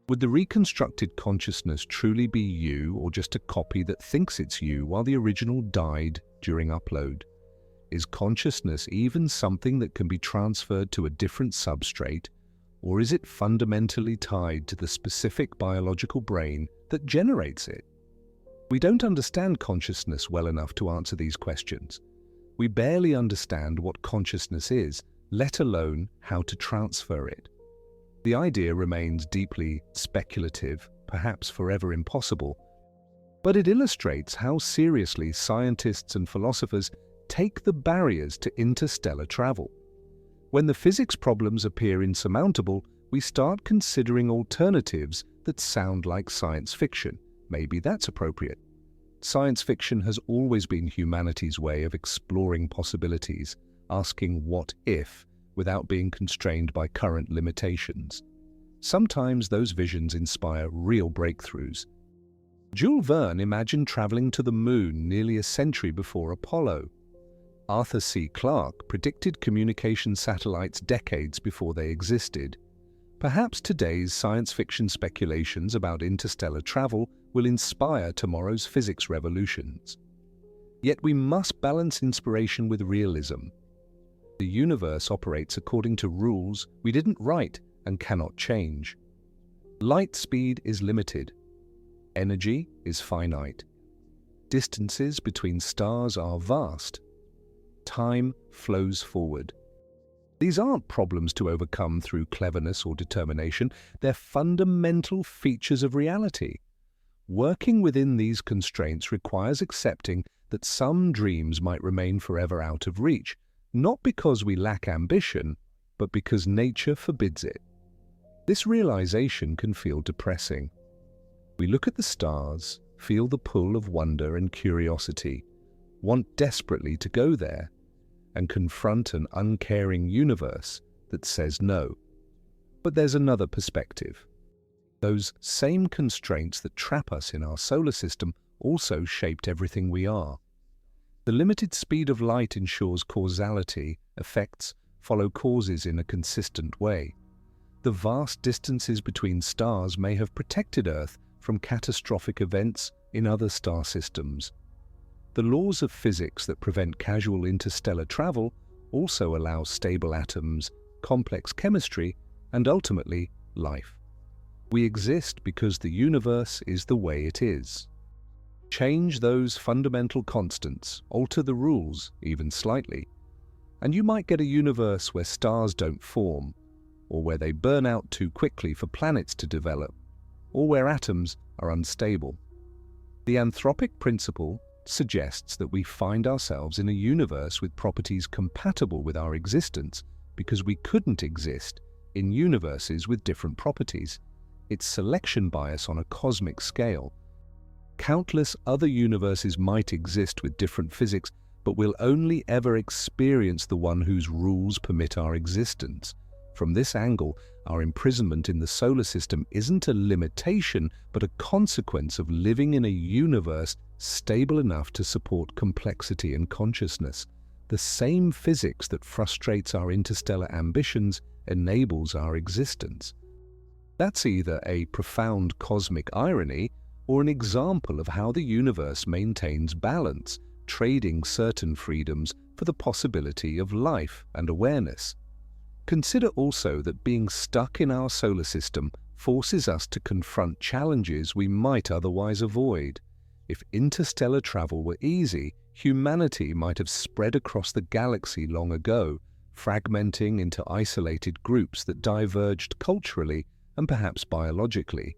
Would the reconstructed consciousness truly be you, or just a copy that thinks it's you while the original died during upload? Is consciousness even something that can be transferred to a different substrate, or is it fundamentally tied to the specific biological brain that generates it? We don't understand consciousness well enough to answer these questions. We barely understand what consciousness is, let alone how to transfer it. The idea remains deeply speculative, perhaps forever impossible, but it illustrates how seriously scientists and philosophers take the barriers to interstellar travel. When the physics problems appear insurmountable, we start considering alternatives that sound like science fiction. Maybe that's appropriate. Science fiction has always been humanity's way of exploring possibilities, asking what if, without being constrained by current limitations. Sometimes those visions inspire real breakthroughs. Jules Verne imagined traveling to the moon nearly a century before Apollo. Arthur C. Clarke predicted communication satellites decades before they existed. Perhaps today's science fiction speculations about interstellar travel will inspire tomorrow's physics revolutions. Yet we must balance inspiration with realism. The universe operates according to rules we didn't write and cannot change. Light speed is limited. Energy is finite. Distances between stars are vast. Time flows forward. These aren't problems to overcome through cleverness or determination. They're fundamental features of reality. Working within these constraints requires accepting that some dreams might remain forever out of reach, not because we lack ambition, but because nature forbids it. This realization can feel depressing. We look at the stars, feel the pull of wonder and curiosity, want desperately to go there, and confront an uncaring universe that says no. But there's another perspective. Those same constraints that trap us in our solar system also shaped everything we are. The limited speed of light ensures causality, effects follow causes in a consistent way. The vast distances between stars may have protected Earth from catastrophic events in other star systems. The laws of physics that prevent casual interstellar travel also allow stable atoms, complex chemistry, and ultimately, life. We exist because the universe is the way it is. Change those fundamental constants, alter the rules, even slightly, and you might get a universe where stars don't form, or where they burn out too quickly for planets to develop, or where atoms are unstable. The anthropic principle suggests that we find ourselves in a universe with properties compatible with our existence because we couldn't exist in universes with different properties. It's selection bias on a cosmic scale. Countless other universes might exist with different physics, but we'll only ever experience the one whose rules permit our existence. From this angle, our imprisonment in the solar system isn't a limitation, but a consequence of living in a universe stable enough to support complexity and consciousness. The same physics that frustrates our interstellar ambitions enables our existence. That's either a profound cosmic irony or an example of how the universe maintains balance, trading certain freedoms for the possibility of life and awareness. Consider also that being stuck in our solar system forces us to confront challenges we might otherwise avoid. If interstellar travel were easy, humanity might have spread across the galaxy long ago, fragmenting into isolated groups that diverged culturally and perhaps biologically.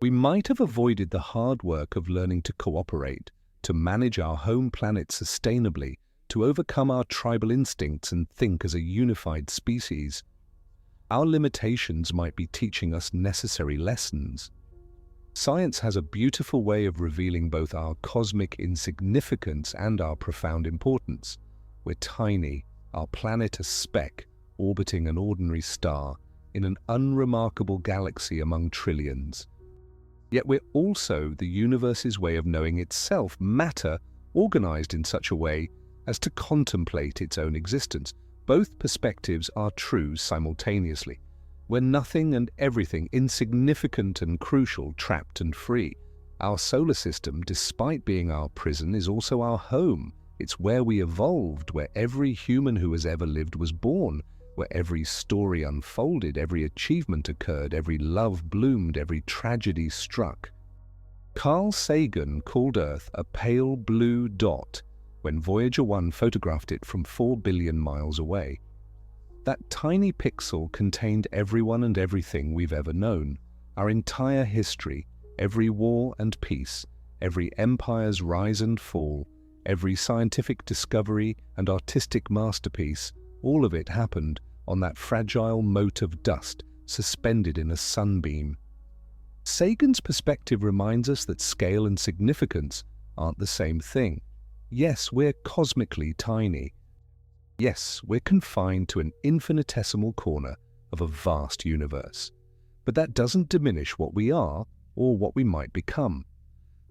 We might have avoided the hard work of learning to cooperate, to manage our home planet sustainably, to overcome our tribal instincts and think as a unified species. Our limitations might be teaching us necessary lessons. Science has a beautiful way of revealing both our cosmic insignificance and our profound importance. We're tiny, our planet a speck, orbiting an ordinary star, in an unremarkable galaxy among trillions. Yet we're also the universe's way of knowing itself, matter organized in such a way as to contemplate its own existence. Both perspectives are true simultaneously. We're nothing and everything, insignificant and crucial, trapped and free. Our solar system, despite being our prison, is also our home. It's where we evolved, where every human who has ever lived was born, where every story unfolded, every achievement occurred, every love bloomed, every tragedy struck. Carl Sagan called Earth a pale blue dot when Voyager 1 photographed it from 4 billion miles away. That tiny pixel contained everyone and everything we've ever known, our entire history, every war and peace, every empire's rise and fall, every scientific discovery and artistic masterpiece. All of it happened on that fragile mote of dust suspended in a sunbeam. Sagan's perspective reminds us that scale and significance aren't the same thing. Yes, we're cosmically tiny. Yes, we're confined to an infinitesimal corner of a vast universe. But that doesn't diminish what we are or what we might become.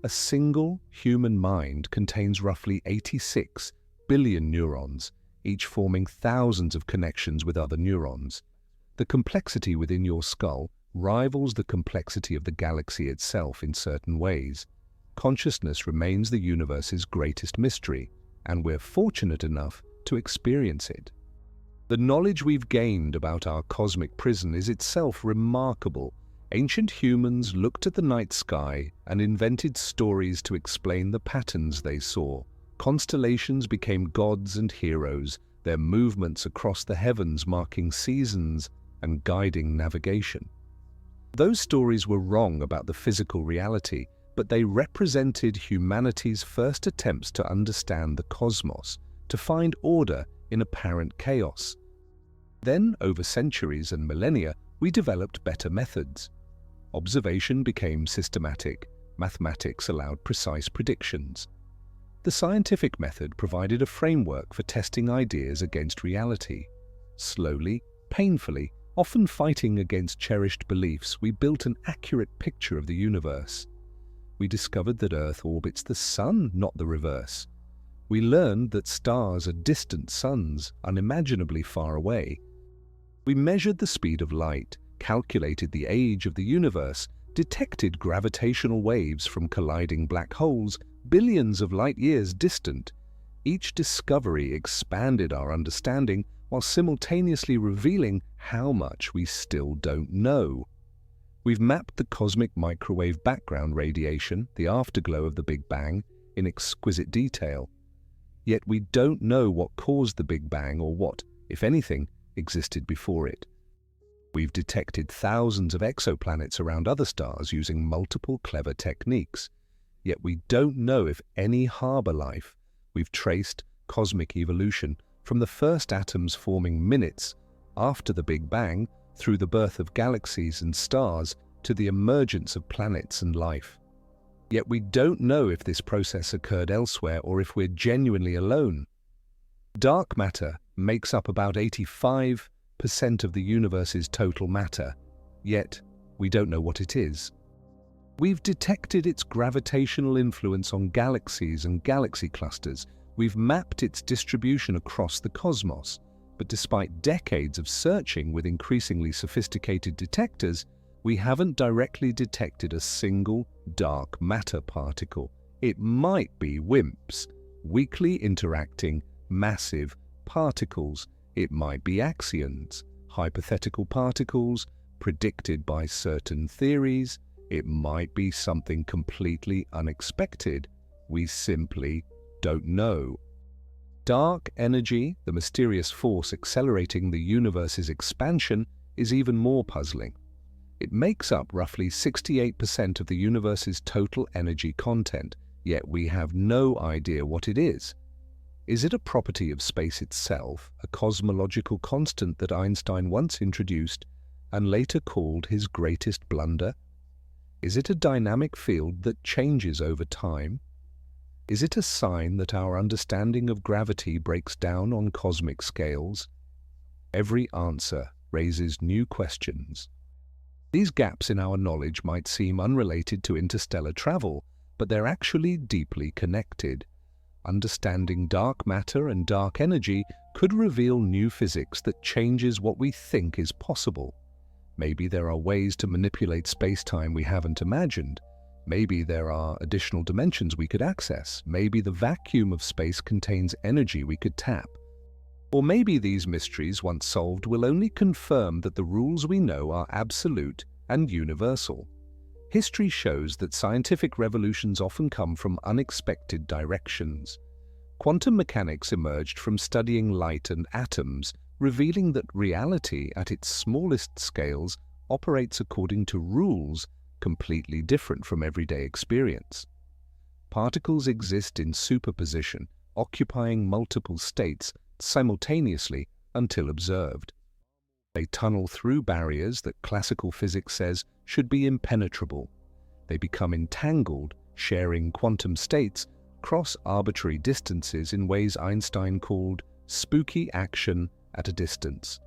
A single human mind contains roughly 86 billion neurons, each forming thousands of connections with other neurons. The complexity within your skull rivals the complexity of the galaxy itself in certain ways. Consciousness remains the universe's greatest mystery, and we're fortunate enough to experience it. The knowledge we've gained about our cosmic prison is itself remarkable. Ancient humans looked at the night sky and invented stories to explain the patterns they saw. Constellations became gods and heroes, their movements across the heavens marking seasons and guiding navigation. Those stories were wrong about the physical reality, but they represented humanity's first attempts to understand the cosmos, to find order in apparent chaos. Then, over centuries and millennia, we developed better methods. Observation became systematic, mathematics allowed precise predictions. The scientific method provided a framework for testing ideas against reality. Slowly, painfully, often fighting against cherished beliefs, we built an accurate picture of the universe. We discovered that Earth orbits the Sun, not the reverse. We learned that stars are distant suns, unimaginably far away. We measured the speed of light, calculated the age of the universe, detected gravitational waves from colliding black holes billions of light years distant. Each discovery expanded our understanding while simultaneously revealing how much we still don't know. We've mapped the cosmic microwave background radiation, the afterglow of the Big Bang, in exquisite detail. Yet we don't know what caused the Big Bang or what, if anything, existed before it. We've detected thousands of exoplanets around other stars using multiple clever techniques. Yet we don't know if any harbor life. We've traced cosmic evolution from the first atoms forming minutes after the Big Bang through the birth of galaxies and stars to the emergence of planets and life. Yet we don't know if this process occurred elsewhere or if we're genuinely alone. Dark matter makes up about 85% of the universe's total matter, yet we don't know what it is. We've detected its gravitational influence on galaxies and galaxy clusters. We've mapped its distribution across the cosmos. But despite decades of searching with increasingly sophisticated detectors, we haven't directly detected a single dark matter particle. It might be WIMPs, weakly interacting massive particles. It might be axions, hypothetical particles predicted by certain theories. It might be something completely unexpected. We simply don't know. Dark energy, the mysterious force accelerating the universe's expansion, is even more puzzling. It makes up roughly 68% of the universe's total energy content, yet we have no idea what it is. Is it a property of space itself, a cosmological constant that Einstein once introduced and later called his greatest blunder? Is it a dynamic field that changes over time? Is it a sign that our understanding of gravity breaks down on cosmic scales? Every answer raises new questions. These gaps in our knowledge might seem unrelated to interstellar travel, but they're actually deeply connected. Understanding dark matter and dark energy could reveal new physics that changes what we think is possible. Maybe there are ways to manipulate space-time we haven't imagined. Maybe there are additional dimensions we could access. Maybe the vacuum of space contains energy we could tap. Or maybe these mysteries, once solved, will only confirm that the rules we know are absolute and universal. History shows that scientific revolutions often come from unexpected directions. Quantum mechanics emerged from studying light and atoms, revealing that reality at its smallest scales operates according to rules completely different from everyday experience. Particles exist in superposition, occupying multiple states simultaneously until observed. They tunnel through barriers that classical physics says should be impenetrable. They become entangled, sharing quantum states, cross arbitrary distances in ways Einstein called spooky action at a distance.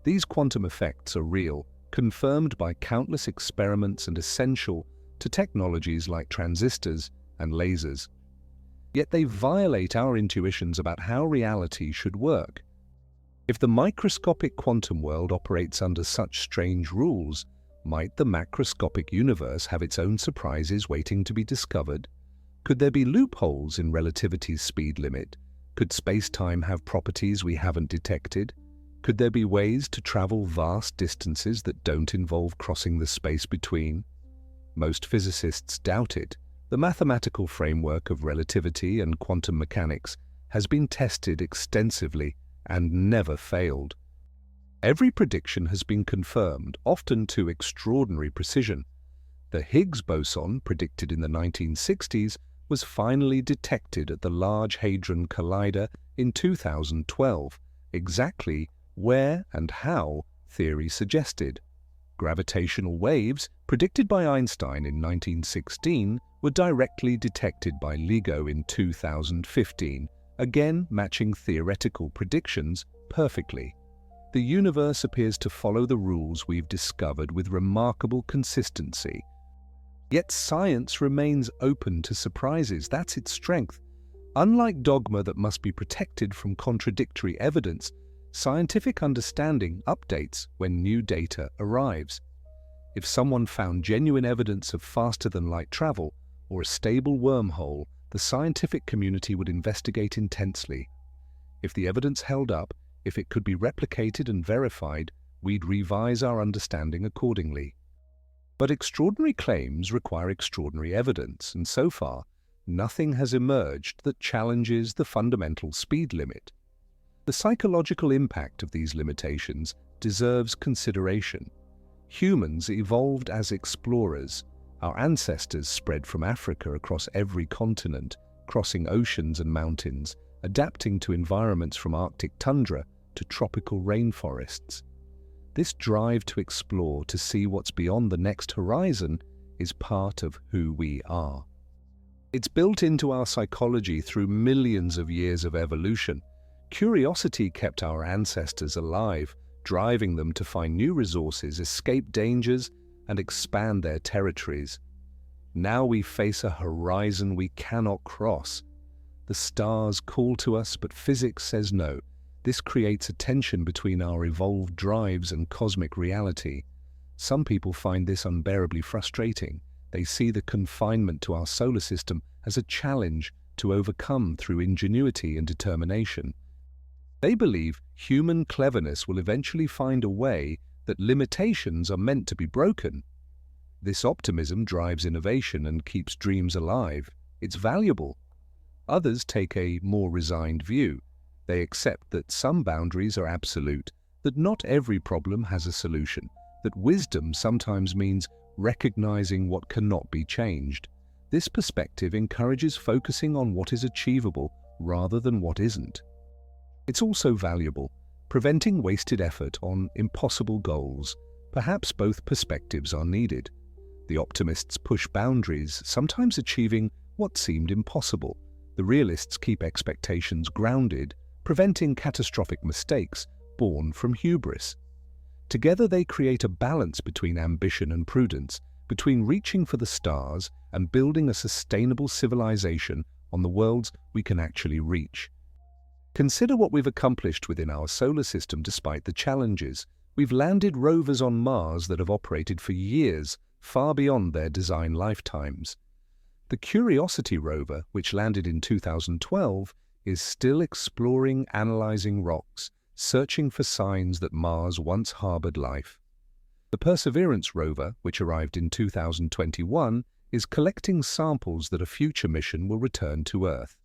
These quantum effects are real, confirmed by countless experiments and essential to technologies like transistors and lasers. Yet they violate our intuitions about how reality should work. If the microscopic quantum world operates under such strange rules, might the macroscopic universe have its own surprises waiting to be discovered? Could there be loopholes in relativity's speed limit? Could space-time have properties we haven't detected? Could there be ways to travel vast distances that don't involve crossing the space between? Most physicists doubt it. The mathematical framework of relativity and quantum mechanics has been tested extensively and never failed. Every prediction has been confirmed, often to extraordinary precision. The Higgs boson, predicted in the 1960s, was finally detected at the Large Hadron Collider in 2012, exactly where and how theory suggested. Gravitational waves, predicted by Einstein in 1916, were directly detected by LIGO in 2015, again matching theoretical predictions perfectly. The universe appears to follow the rules we've discovered with remarkable consistency. Yet science remains open to surprises. That's its strength. Unlike dogma that must be protected from contradictory evidence, scientific understanding updates when new data arrives. If someone found genuine evidence of faster-than-light travel or a stable wormhole, the scientific community would investigate intensely. If the evidence held up, if it could be replicated and verified, we'd revise our understanding accordingly. But extraordinary claims require extraordinary evidence, and so far, nothing has emerged that challenges the fundamental speed limit. The psychological impact of these limitations deserves consideration. Humans evolved as explorers. Our ancestors spread from Africa across every continent, crossing oceans and mountains, adapting to environments from Arctic tundra to tropical rainforests. This drive to explore, to see what's beyond the next horizon, is part of who we are. It's built into our psychology through millions of years of evolution. Curiosity kept our ancestors alive, driving them to find new resources, escape dangers, and expand their territories. Now we face a horizon we cannot cross. The stars call to us, but physics says no. This creates a tension between our evolved drives and cosmic reality. Some people find this unbearably frustrating. They see the confinement to our solar system as a challenge to overcome through ingenuity and determination. They believe human cleverness will eventually find a way, that limitations are meant to be broken. This optimism drives innovation and keeps dreams alive. It's valuable. Others take a more resigned view. They accept that some boundaries are absolute, that not every problem has a solution, that wisdom sometimes means recognizing what cannot be changed. This perspective encourages focusing on what is achievable rather than what isn't. It's also valuable, preventing wasted effort on impossible goals. Perhaps both perspectives are needed. The optimists push boundaries, sometimes achieving what seemed impossible. The realists keep expectations grounded, preventing catastrophic mistakes born from hubris. Together they create a balance between ambition and prudence, between reaching for the stars and building a sustainable civilization on the worlds we can actually reach. Consider what we've accomplished within our solar system despite the challenges. We've landed rovers on Mars that have operated for years, far beyond their design lifetimes. The Curiosity rover, which landed in 2012, is still exploring, analyzing rocks, searching for signs that Mars once harbored life. The Perseverance rover, which arrived in 2021, is collecting samples that a future mission will return to Earth.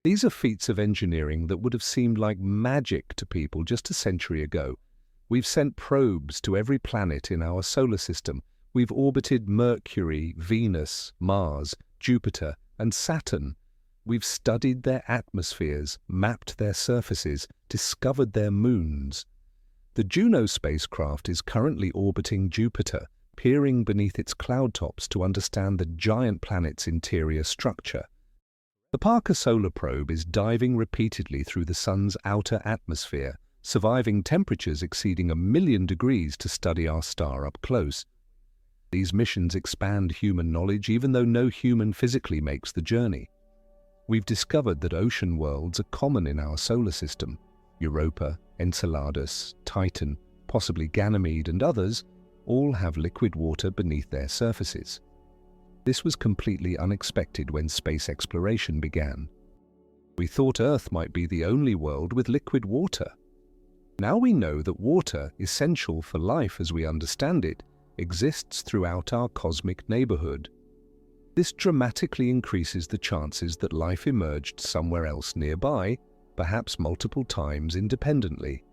These are feats of engineering that would have seemed like magic to people just a century ago. We've sent probes to every planet in our solar system. We've orbited Mercury, Venus, Mars, Jupiter, and Saturn. We've studied their atmospheres, mapped their surfaces, discovered their moons. The Juno spacecraft is currently orbiting Jupiter, peering beneath its cloud tops to understand the giant planet's interior structure. The Parker Solar Probe is diving repeatedly through the Sun's outer atmosphere, surviving temperatures exceeding 1,000,000 degrees to study our star up close. These missions expand human knowledge even though no human physically makes the journey. We've discovered that ocean worlds are common in our solar system. Europa, Enceladus, Titan, possibly Ganymede and others all have liquid water beneath their surfaces. This was completely unexpected when space exploration began. We thought Earth might be the only world with liquid water. Now we know that water, essential for life as we understand it, exists throughout our cosmic neighborhood. This dramatically increases the chances that life emerged somewhere else nearby, perhaps multiple times independently.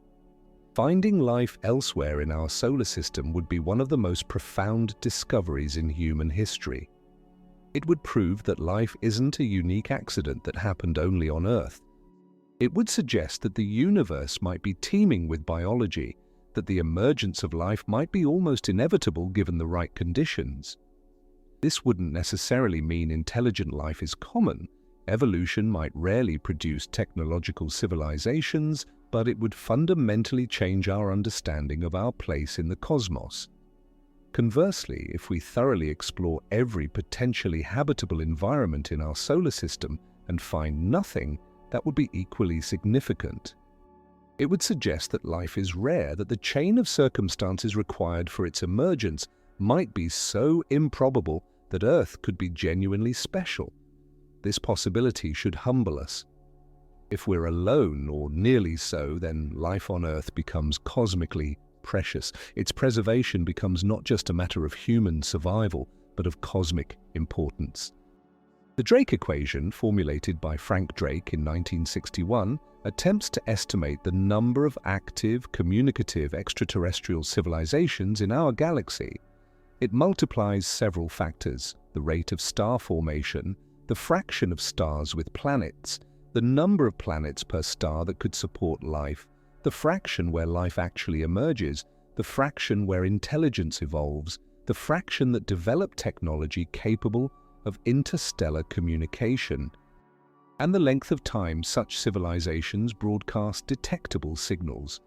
Finding life elsewhere in our solar system would be one of the most profound discoveries in human history. It would prove that life isn't a unique accident that happened only on Earth. It would suggest that the universe might be teeming with biology, that the emergence of life might be almost inevitable given the right conditions. This wouldn't necessarily mean intelligent life is common. Evolution might rarely produce technological civilizations, but it would fundamentally change our understanding of our place in the cosmos. Conversely, if we thoroughly explore every potentially habitable environment in our solar system and find nothing, that would be equally significant. It would suggest that life is rare, that the chain of circumstances required for its emergence might be so improbable that Earth could be genuinely special. This possibility should humble us. If we're alone, or nearly so, then life on Earth becomes cosmically precious. Its preservation becomes not just a matter of human survival, but of cosmic importance. The Drake equation, formulated by Frank Drake in 1961, attempts to estimate the number of active, communicative extraterrestrial civilizations in our galaxy. It multiplies several factors: the rate of star formation, the fraction of stars with planets, the number of planets per star that could support life, the fraction where life actually emerges, the fraction where intelligence evolves, the fraction that develop technology capable of interstellar communication, and the length of time such civilizations broadcast detectable signals.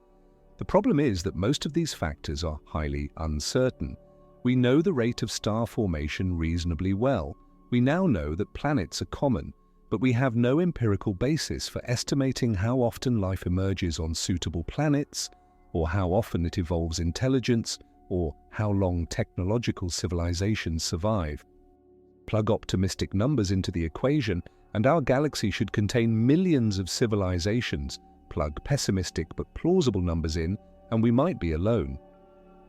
The problem is that most of these factors are highly uncertain. We know the rate of star formation reasonably well. We now know that planets are common, but we have no empirical basis for estimating how often life emerges on suitable planets, or how often it evolves intelligence, or how long technological civilizations survive. Plug optimistic numbers into the equation, and our galaxy should contain millions of civilizations. Plug pessimistic but plausible numbers in, and we might be alone.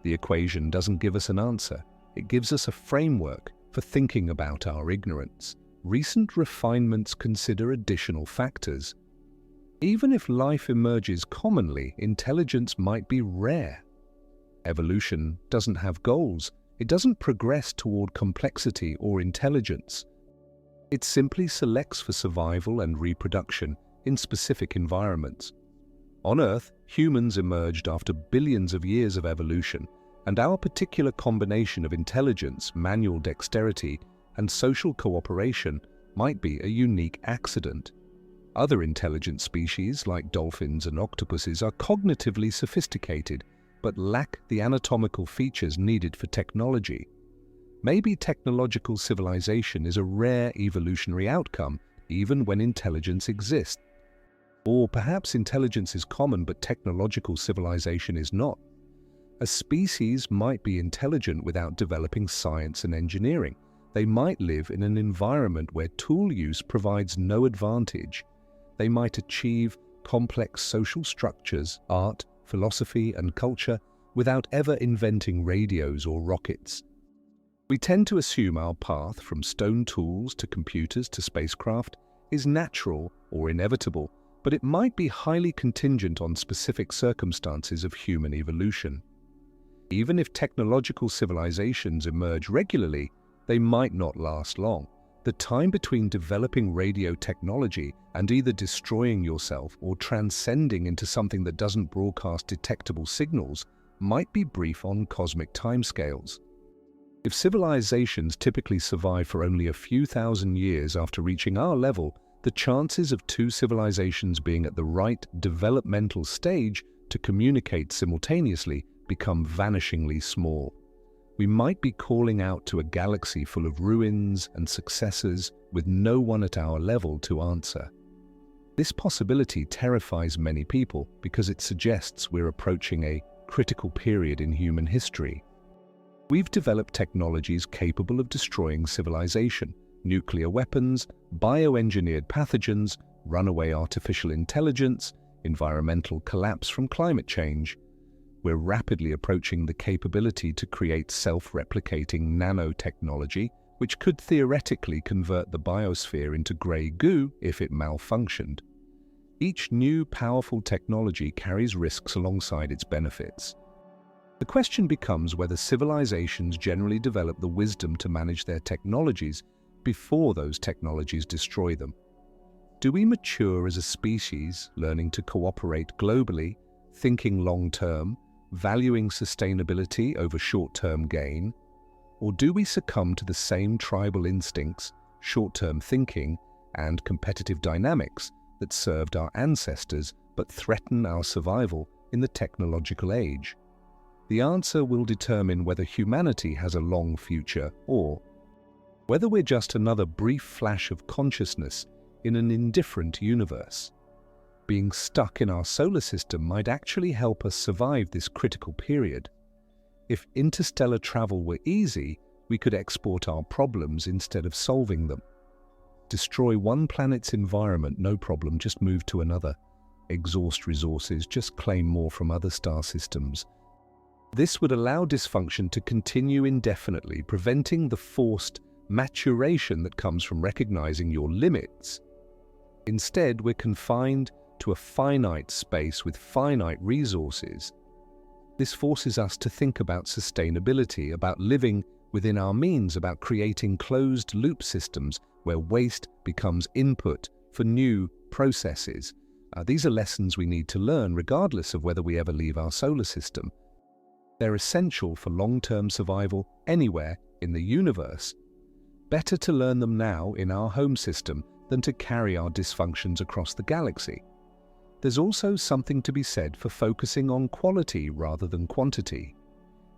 The equation doesn't give us an answer. It gives us a framework for thinking about our ignorance. Recent refinements consider additional factors. Even if life emerges commonly, intelligence might be rare. Evolution doesn't have goals. It doesn't progress toward complexity or intelligence. It simply selects for survival and reproduction in specific environments. On Earth, humans emerged after billions of years of evolution, and our particular combination of intelligence, manual dexterity, and social cooperation might be a unique accident. Other intelligent species, like dolphins and octopuses, are cognitively sophisticated, but lack the anatomical features needed for technology. Maybe technological civilization is a rare evolutionary outcome, even when intelligence exists. Or perhaps intelligence is common but technological civilization is not. A species might be intelligent without developing science and engineering. They might live in an environment where tool use provides no advantage. They might achieve complex social structures, art, philosophy, and culture without ever inventing radios or rockets. We tend to assume our path from stone tools to computers to spacecraft is natural or inevitable, but it might be highly contingent on specific circumstances of human evolution. Even if technological civilizations emerge regularly, they might not last long. The time between developing radio technology and either destroying yourself or transcending into something that doesn't broadcast detectable signals might be brief on cosmic timescales. If civilizations typically survive for only a few thousand years after reaching our level, the chances of two civilizations being at the right developmental stage to communicate simultaneously become vanishingly small. We might be calling out to a galaxy full of ruins and successors with no one at our level to answer. This possibility terrifies many people because it suggests we're approaching a critical period in human history. We've developed technologies capable of destroying civilization: nuclear weapons, bioengineered pathogens, runaway artificial intelligence, environmental collapse from climate change. We're rapidly approaching the capability to create self-replicating nanotechnology, which could theoretically convert the biosphere into grey goo if it malfunctioned. Each new powerful technology carries risks alongside its benefits. The question becomes whether civilizations generally develop the wisdom to manage their technologies before those technologies destroy them. Do we mature as a species, learning to cooperate globally, thinking long-term, valuing sustainability over short-term gain? Or do we succumb to the same tribal instincts, short-term thinking, and competitive dynamics that served our ancestors but threaten our survival in the technological age? The answer will determine whether humanity has a long future or whether we're just another brief flash of consciousness in an indifferent universe. Being stuck in our solar system might actually help us survive this critical period. If interstellar travel were easy, we could export our problems instead of solving them. Destroy one planet's environment, no problem, just move to another. Exhaust resources, just claim more from other star systems. This would allow dysfunction to continue indefinitely, preventing the forced maturation that comes from recognizing your limits. Instead, we're confined to a finite space with finite resources. This forces us to think about sustainability, about living within our means, about creating closed-loop systems where waste becomes input for new processes. These are lessons we need to learn regardless of whether we ever leave our solar system. They're essential for long-term survival anywhere in the universe. Better to learn them now in our home system than to carry our dysfunctions across the galaxy. There's also something to be said for focusing on quality rather than quantity.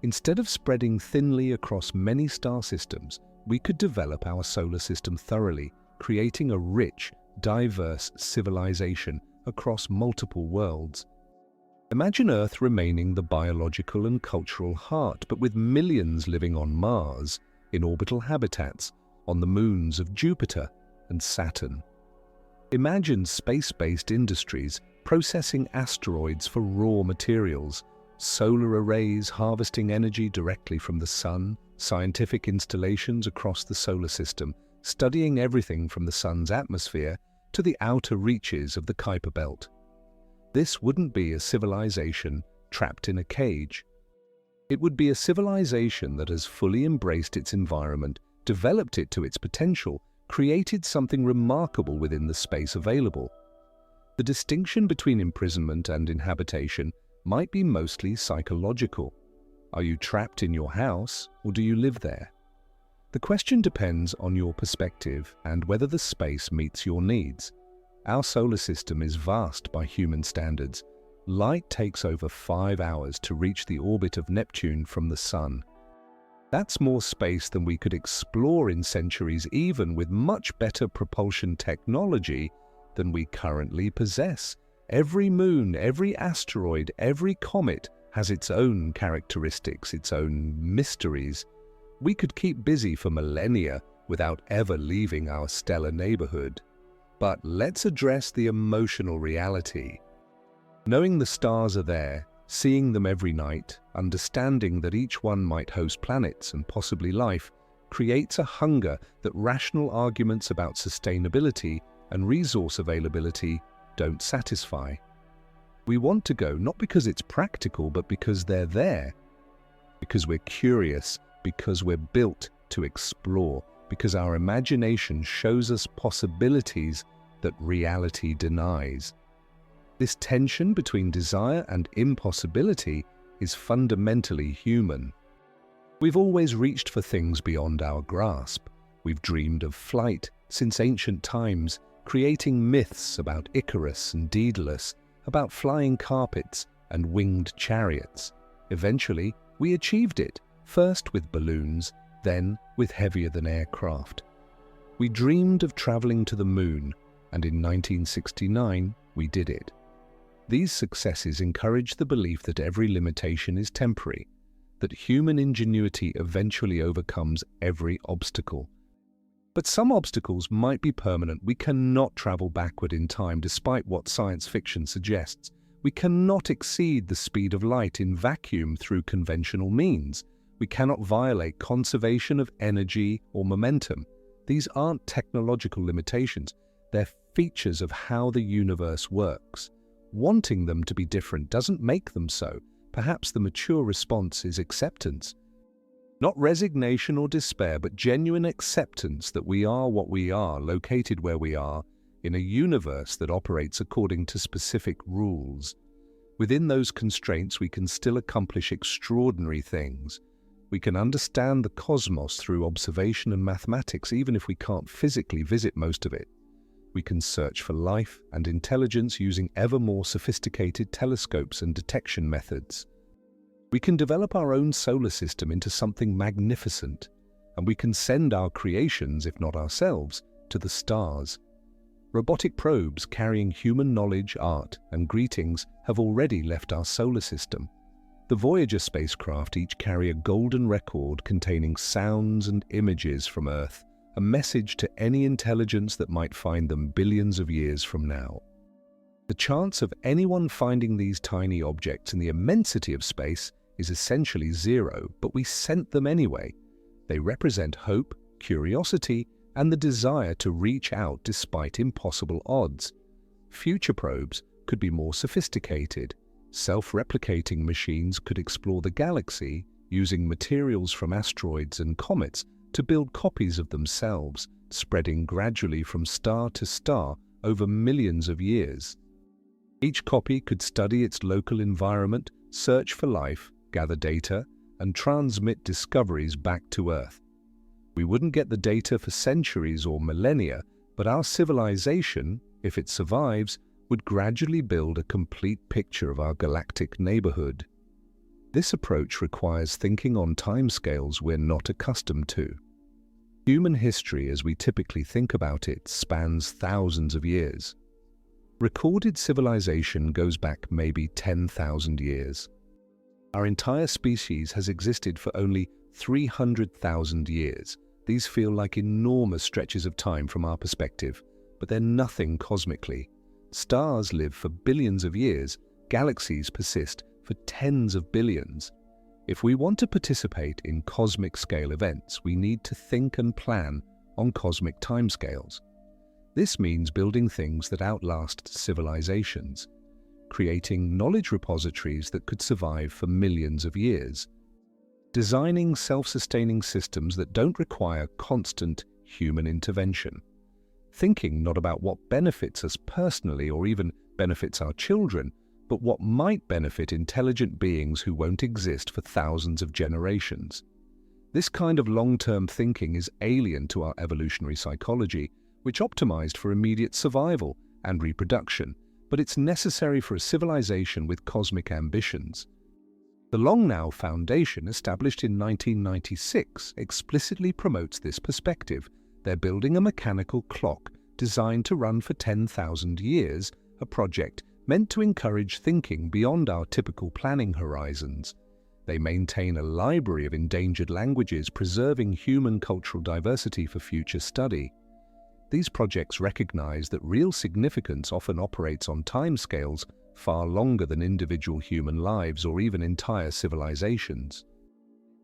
Instead of spreading thinly across many star systems, we could develop our solar system thoroughly, creating a rich, diverse civilization across multiple worlds. Imagine Earth remaining the biological and cultural heart, but with millions living on Mars, in orbital habitats, on the moons of Jupiter and Saturn. Imagine space-based industries processing asteroids for raw materials, solar arrays harvesting energy directly from the sun, scientific installations across the solar system, studying everything from the sun's atmosphere to the outer reaches of the Kuiper Belt. This wouldn't be a civilization trapped in a cage. It would be a civilization that has fully embraced its environment, developed it to its potential, created something remarkable within the space available. The distinction between imprisonment and inhabitation might be mostly psychological. Are you trapped in your house, or do you live there? The question depends on your perspective and whether the space meets your needs. Our solar system is vast by human standards. Light takes over 5 hours to reach the orbit of Neptune from the Sun. That's more space than we could explore in centuries, even with much better propulsion technology than we currently possess. Every moon, every asteroid, every comet has its own characteristics, its own mysteries. We could keep busy for millennia without ever leaving our stellar neighborhood. But let's address the emotional reality. Knowing the stars are there, seeing them every night, understanding that each one might host planets and possibly life, creates a hunger that rational arguments about sustainability and resource availability don't satisfy. We want to go not because it's practical, but because they're there. Because we're curious, because we're built to explore, because our imagination shows us possibilities that reality denies. This tension between desire and impossibility is fundamentally human. We've always reached for things beyond our grasp. We've dreamed of flight since ancient times, creating myths about Icarus and Daedalus, about flying carpets and winged chariots. Eventually, we achieved it, first with balloons, then with heavier-than-air craft. We dreamed of traveling to the moon, and in 1969, we did it. These successes encourage the belief that every limitation is temporary, that human ingenuity eventually overcomes every obstacle. But some obstacles might be permanent. We cannot travel backward in time despite what science fiction suggests. We cannot exceed the speed of light in vacuum through conventional means. We cannot violate conservation of energy or momentum. These aren't technological limitations. They're features of how the universe works. Wanting them to be different doesn't make them so. Perhaps the mature response is acceptance. Not resignation or despair, but genuine acceptance that we are what we are, located where we are, in a universe that operates according to specific rules. Within those constraints, we can still accomplish extraordinary things. We can understand the cosmos through observation and mathematics, even if we can't physically visit most of it. We can search for life and intelligence using ever more sophisticated telescopes and detection methods. We can develop our own solar system into something magnificent, and we can send our creations, if not ourselves, to the stars. Robotic probes carrying human knowledge, art, and greetings have already left our solar system. The Voyager spacecraft each carry a golden record containing sounds and images from Earth, a message to any intelligence that might find them billions of years from now. The chance of anyone finding these tiny objects in the immensity of space is essentially zero, but we sent them anyway. They represent hope, curiosity, and the desire to reach out despite impossible odds. Future probes could be more sophisticated. Self-replicating machines could explore the galaxy using materials from asteroids and comets to build copies of themselves, spreading gradually from star to star over millions of years. Each copy could study its local environment, search for life, gather data, and transmit discoveries back to Earth. We wouldn't get the data for centuries or millennia, but our civilization, if it survives, would gradually build a complete picture of our galactic neighborhood. This approach requires thinking on timescales we're not accustomed to. Human history, as we typically think about it, spans thousands of years. Recorded civilization goes back maybe 10,000 years. Our entire species has existed for only 300,000 years. These feel like enormous stretches of time from our perspective, but they're nothing cosmically. Stars live for billions of years, galaxies persist for tens of billions. If we want to participate in cosmic scale events, we need to think and plan on cosmic timescales. This means building things that outlast civilizations, creating knowledge repositories that could survive for millions of years, designing self-sustaining systems that don't require constant human intervention, thinking not about what benefits us personally or even benefits our children, but what might benefit intelligent beings who won't exist for thousands of generations. This kind of long-term thinking is alien to our evolutionary psychology, which optimized for immediate survival and reproduction, but it's necessary for a civilization with cosmic ambitions. The Long-Now Foundation, established in 1996, explicitly promotes this perspective. They're building a mechanical clock designed to run for 10,000 years, a project meant to encourage thinking beyond our typical planning horizons. They maintain a library of endangered languages, preserving human cultural diversity for future study. These projects recognize that real significance often operates on timescales far longer than individual human lives or even entire civilizations.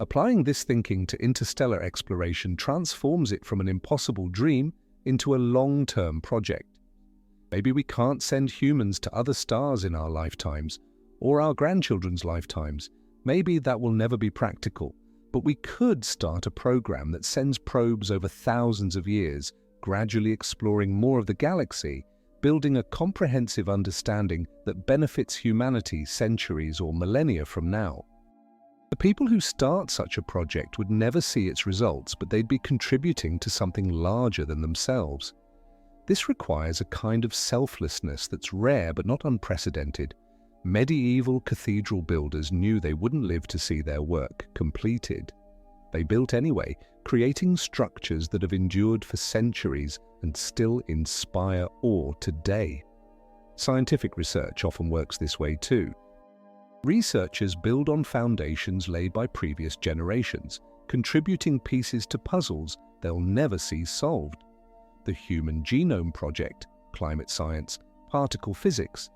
Applying this thinking to interstellar exploration transforms it from an impossible dream into a long-term project. Maybe we can't send humans to other stars in our lifetimes, or our grandchildren's lifetimes. Maybe that will never be practical, but we could start a program that sends probes over thousands of years, gradually exploring more of the galaxy, building a comprehensive understanding that benefits humanity centuries or millennia from now. The people who start such a project would never see its results, but they'd be contributing to something larger than themselves. This requires a kind of selflessness that's rare but not unprecedented. Medieval cathedral builders knew they wouldn't live to see their work completed. They built anyway, creating structures that have endured for centuries and still inspire awe today. Scientific research often works this way too. Researchers build on foundations laid by previous generations, contributing pieces to puzzles they'll never see solved. The Human Genome Project, climate science, particle physics,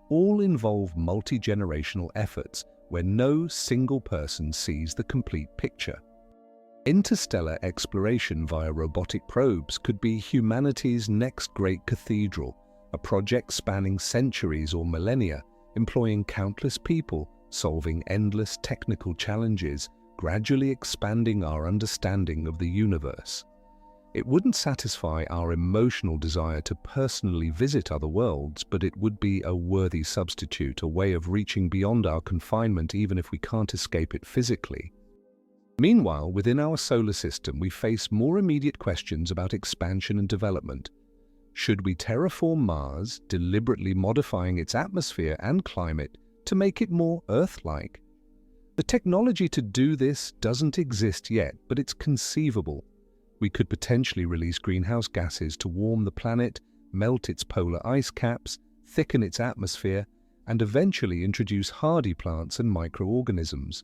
all involve multi-generational efforts where no single person sees the complete picture. Interstellar exploration via robotic probes could be humanity's next great cathedral, a project spanning centuries or millennia, employing countless people, solving endless technical challenges, gradually expanding our understanding of the universe. It wouldn't satisfy our emotional desire to personally visit other worlds, but it would be a worthy substitute, a way of reaching beyond our confinement even if we can't escape it physically. Meanwhile, within our solar system, we face more immediate questions about expansion and development. Should we terraform Mars, deliberately modifying its atmosphere and climate to make it more Earth-like? The technology to do this doesn't exist yet, but it's conceivable. We could potentially release greenhouse gases to warm the planet, melt its polar ice caps, thicken its atmosphere, and eventually introduce hardy plants and microorganisms.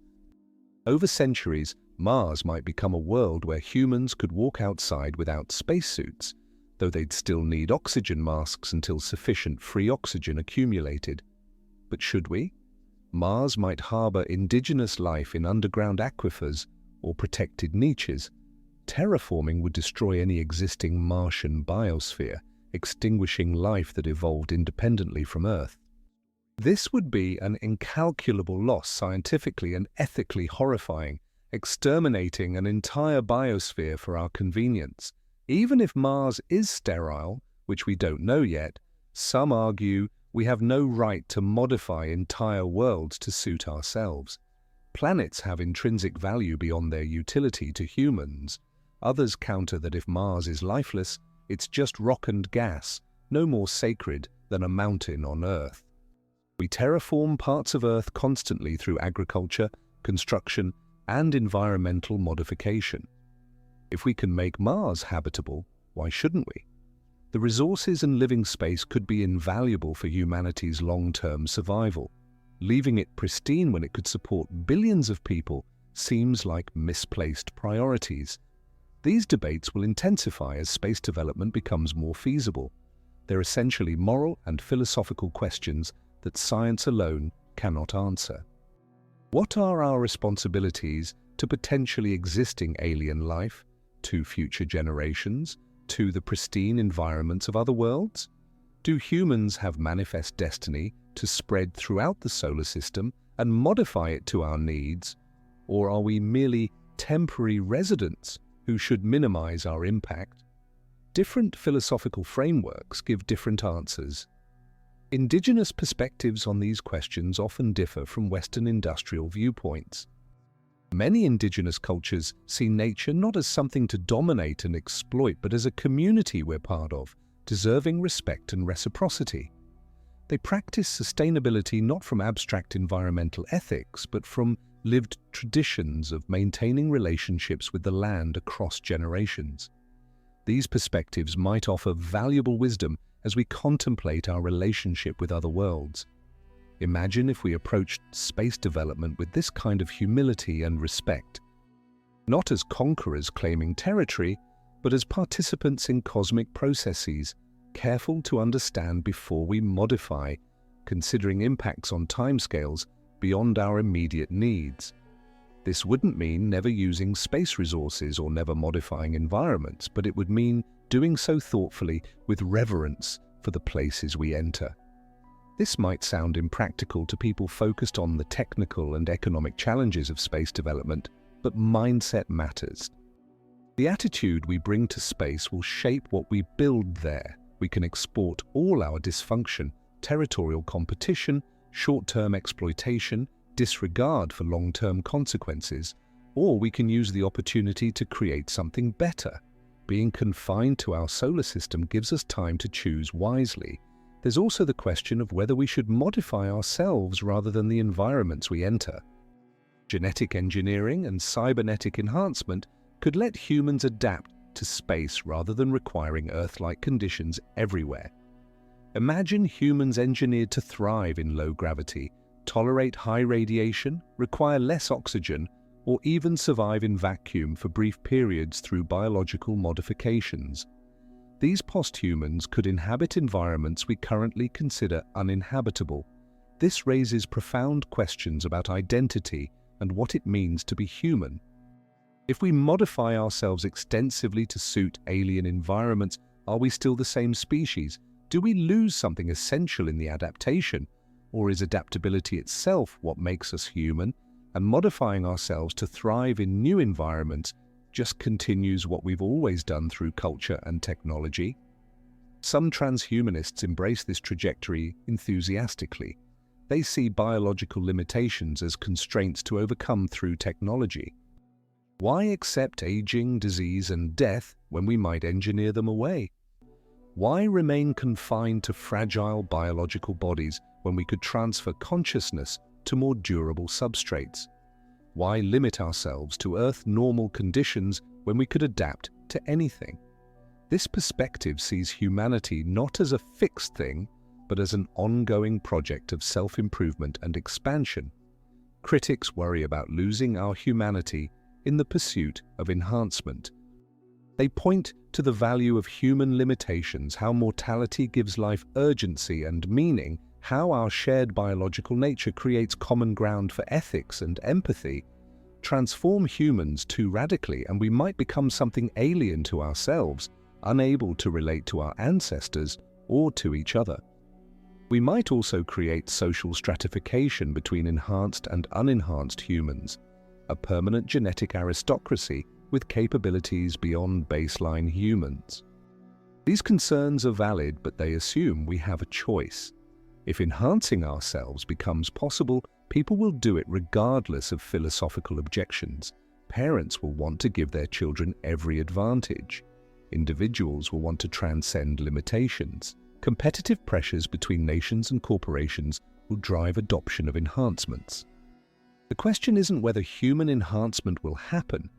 Over centuries, Mars might become a world where humans could walk outside without spacesuits, though they'd still need oxygen masks until sufficient free oxygen accumulated. But should we? Mars might harbor indigenous life in underground aquifers or protected niches. Terraforming would destroy any existing Martian biosphere, extinguishing life that evolved independently from Earth. This would be an incalculable loss, scientifically and ethically horrifying, exterminating an entire biosphere for our convenience. Even if Mars is sterile, which we don't know yet, some argue we have no right to modify entire worlds to suit ourselves. Planets have intrinsic value beyond their utility to humans. Others counter that if Mars is lifeless, it's just rock and gas, no more sacred than a mountain on Earth. We terraform parts of Earth constantly through agriculture, construction, and environmental modification. If we can make Mars habitable, why shouldn't we? The resources and living space could be invaluable for humanity's long-term survival. Leaving it pristine when it could support billions of people seems like misplaced priorities. These debates will intensify as space development becomes more feasible. They're essentially moral and philosophical questions that science alone cannot answer. What are our responsibilities to potentially existing alien life, to future generations, to the pristine environments of other worlds? Do humans have manifest destiny to spread throughout the solar system and modify it to our needs? Or are we merely temporary residents who should minimize our impact? Different philosophical frameworks give different answers. Indigenous perspectives on these questions often differ from Western industrial viewpoints. Many indigenous cultures see nature not as something to dominate and exploit, but as a community we're part of, deserving respect and reciprocity. They practice sustainability not from abstract environmental ethics, but from lived traditions of maintaining relationships with the land across generations. These perspectives might offer valuable wisdom as we contemplate our relationship with other worlds. Imagine if we approached space development with this kind of humility and respect, not as conquerors claiming territory, but as participants in cosmic processes, careful to understand before we modify, considering impacts on timescales beyond our immediate needs. This wouldn't mean never using space resources or never modifying environments, but it would mean doing so thoughtfully with reverence for the places we enter. This might sound impractical to people focused on the technical and economic challenges of space development, but mindset matters. The attitude we bring to space will shape what we build there. We can export all our dysfunction, territorial competition, short-term exploitation, disregard for long-term consequences, or we can use the opportunity to create something better. Being confined to our solar system gives us time to choose wisely. There's also the question of whether we should modify ourselves rather than the environments we enter. Genetic engineering and cybernetic enhancement could let humans adapt to space rather than requiring Earth-like conditions everywhere. Imagine humans engineered to thrive in low gravity, tolerate high radiation, require less oxygen, or even survive in vacuum for brief periods through biological modifications. These posthumans could inhabit environments we currently consider uninhabitable. This raises profound questions about identity and what it means to be human. If we modify ourselves extensively to suit alien environments, are we still the same species? Do we lose something essential in the adaptation? Or is adaptability itself what makes us human, and modifying ourselves to thrive in new environments just continues what we've always done through culture and technology? Some transhumanists embrace this trajectory enthusiastically. They see biological limitations as constraints to overcome through technology. Why accept aging, disease, and death when we might engineer them away? Why remain confined to fragile biological bodies when we could transfer consciousness to more durable substrates? Why limit ourselves to Earth-normal conditions when we could adapt to anything? This perspective sees humanity not as a fixed thing, but as an ongoing project of self-improvement and expansion. Critics worry about losing our humanity in the pursuit of enhancement. They point to the value of human limitations, how mortality gives life urgency and meaning, how our shared biological nature creates common ground for ethics and empathy. Transform humans too radically and we might become something alien to ourselves, unable to relate to our ancestors or to each other. We might also create social stratification between enhanced and unenhanced humans, a permanent genetic aristocracy with capabilities beyond baseline humans. These concerns are valid, but they assume we have a choice. If enhancing ourselves becomes possible, people will do it regardless of philosophical objections. Parents will want to give their children every advantage. Individuals will want to transcend limitations. Competitive pressures between nations and corporations will drive adoption of enhancements. The question isn't whether human enhancement will happen,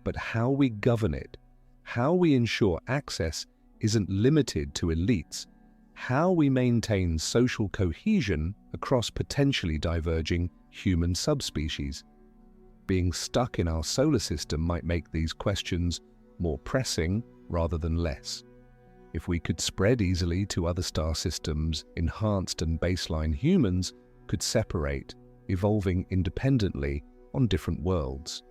but how we govern it, how we ensure access isn't limited to elites, how we maintain social cohesion across potentially diverging human subspecies. Being stuck in our solar system might make these questions more pressing rather than less. If we could spread easily to other star systems, enhanced and baseline humans could separate, evolving independently on different worlds.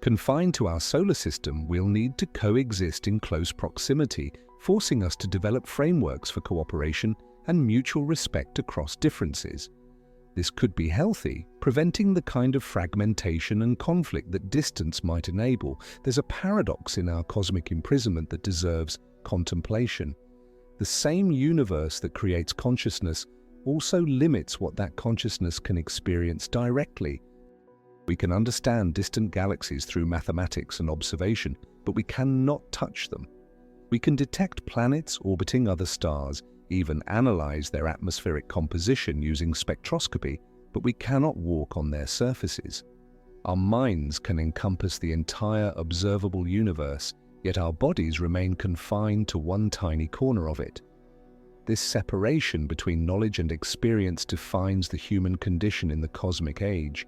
Confined to our solar system, we'll need to coexist in close proximity, forcing us to develop frameworks for cooperation and mutual respect across differences. This could be healthy, preventing the kind of fragmentation and conflict that distance might enable. There's a paradox in our cosmic imprisonment that deserves contemplation. The same universe that creates consciousness also limits what that consciousness can experience directly. We can understand distant galaxies through mathematics and observation, but we cannot touch them. We can detect planets orbiting other stars, even analyze their atmospheric composition using spectroscopy, but we cannot walk on their surfaces. Our minds can encompass the entire observable universe, yet our bodies remain confined to one tiny corner of it. This separation between knowledge and experience defines the human condition in the cosmic age.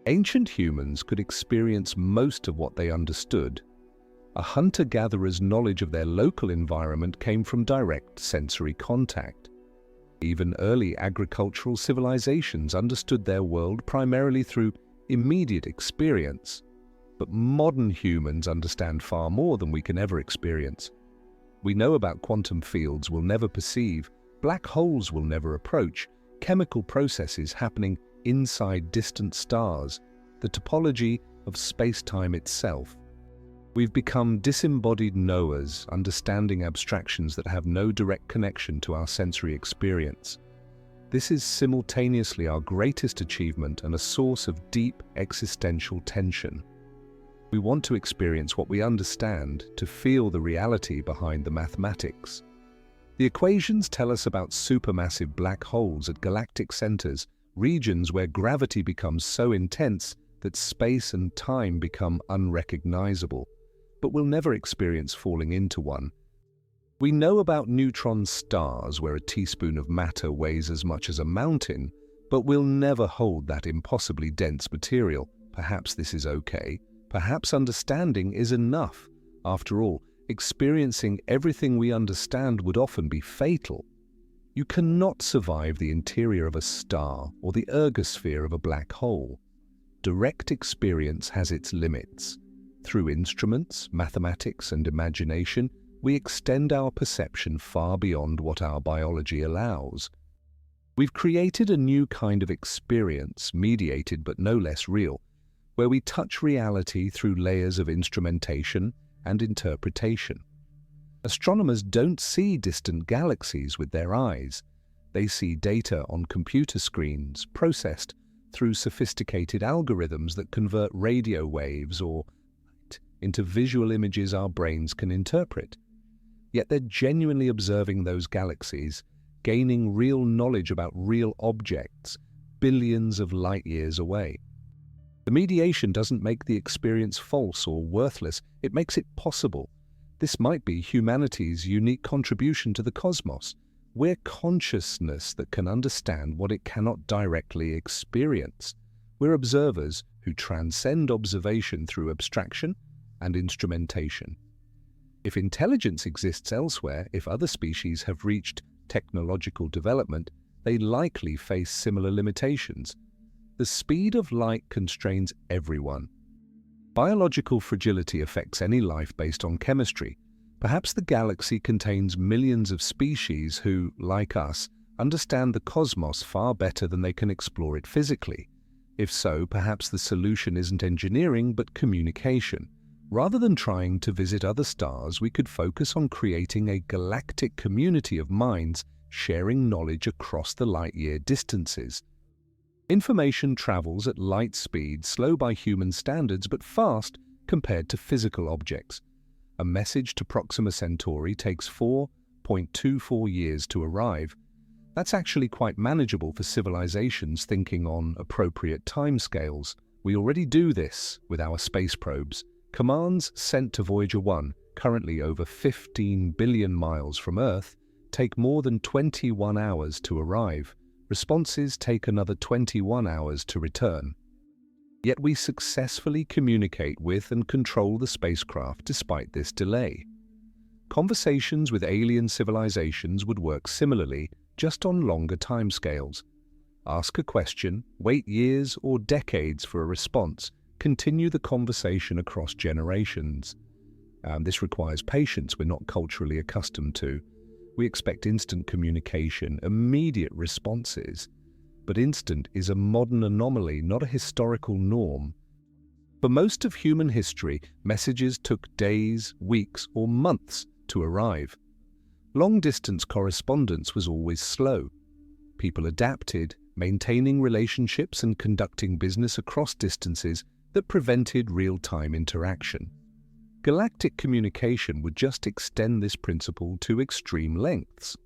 Ancient humans could experience most of what they understood. A hunter-gatherer's knowledge of their local environment came from direct sensory contact. Even early agricultural civilizations understood their world primarily through immediate experience. But modern humans understand far more than we can ever experience. We know about quantum fields we'll never perceive, black holes we'll never approach, chemical processes happening inside distant stars, the topology of space-time itself. We've become disembodied knowers, understanding abstractions that have no direct connection to our sensory experience. This is simultaneously our greatest achievement and a source of deep existential tension. We want to experience what we understand, to feel the reality behind the mathematics. The equations tell us about supermassive black holes at galactic centers, regions where gravity becomes so intense that space and time become unrecognizable. But we'll never experience falling into one. We know about neutron stars, where a teaspoon of matter weighs as much as a mountain, but we'll never hold that impossibly dense material. Perhaps this is okay. Perhaps understanding is enough. After all, experiencing everything we understand would often be fatal. You cannot survive the interior of a star or the ergosphere of a black hole. Direct experience has its limits. Through instruments, mathematics, and imagination, we extend our perception far beyond what our biology allows. We've created a new kind of experience, mediated but no less real, where we touch reality through layers of instrumentation and interpretation. Astronomers don't see distant galaxies with their eyes. They see data on computer screens, processed through sophisticated algorithms that convert radio waves or light into visual images our brains can interpret. Yet they're genuinely observing those galaxies, gaining real knowledge about real objects, billions of light years away. The mediation doesn't make the experience false or worthless, it makes it possible. This might be humanity's unique contribution to the cosmos. We're consciousness that can understand what it cannot directly experience. We're observers who transcend observation through abstraction and instrumentation. If intelligence exists elsewhere, if other species have reached technological development, they likely face similar limitations. The speed of light constrains everyone. Biological fragility affects any life based on chemistry. Perhaps the galaxy contains millions of species who, like us, understand the cosmos far better than they can explore it physically. If so, perhaps the solution isn't engineering but communication. Rather than trying to visit other stars, we could focus on creating a galactic community of minds sharing knowledge across the light-year distances. Information travels at light speed, slow by human standards, but fast compared to physical objects. A message to Proxima Centauri takes 4.24 years to arrive. That's actually quite manageable for civilizations thinking on appropriate timescales. We already do this with our space probes. Commands sent to Voyager 1, currently over 15 billion miles from Earth, take more than 21 hours to arrive. Responses take another 21 hours to return. Yet we successfully communicate with and control the spacecraft despite this delay. Conversations with alien civilizations would work similarly, just on longer timescales. Ask a question, wait years or decades for a response, continue the conversation across generations. This requires patience we're not culturally accustomed to. We expect instant communication, immediate responses. But instant is a modern anomaly, not a historical norm. For most of human history, messages took days, weeks, or months to arrive. Long-distance correspondence was always slow. People adapted, maintaining relationships and conducting business across distances that prevented real-time interaction. Galactic communication would just extend this principle to extreme lengths.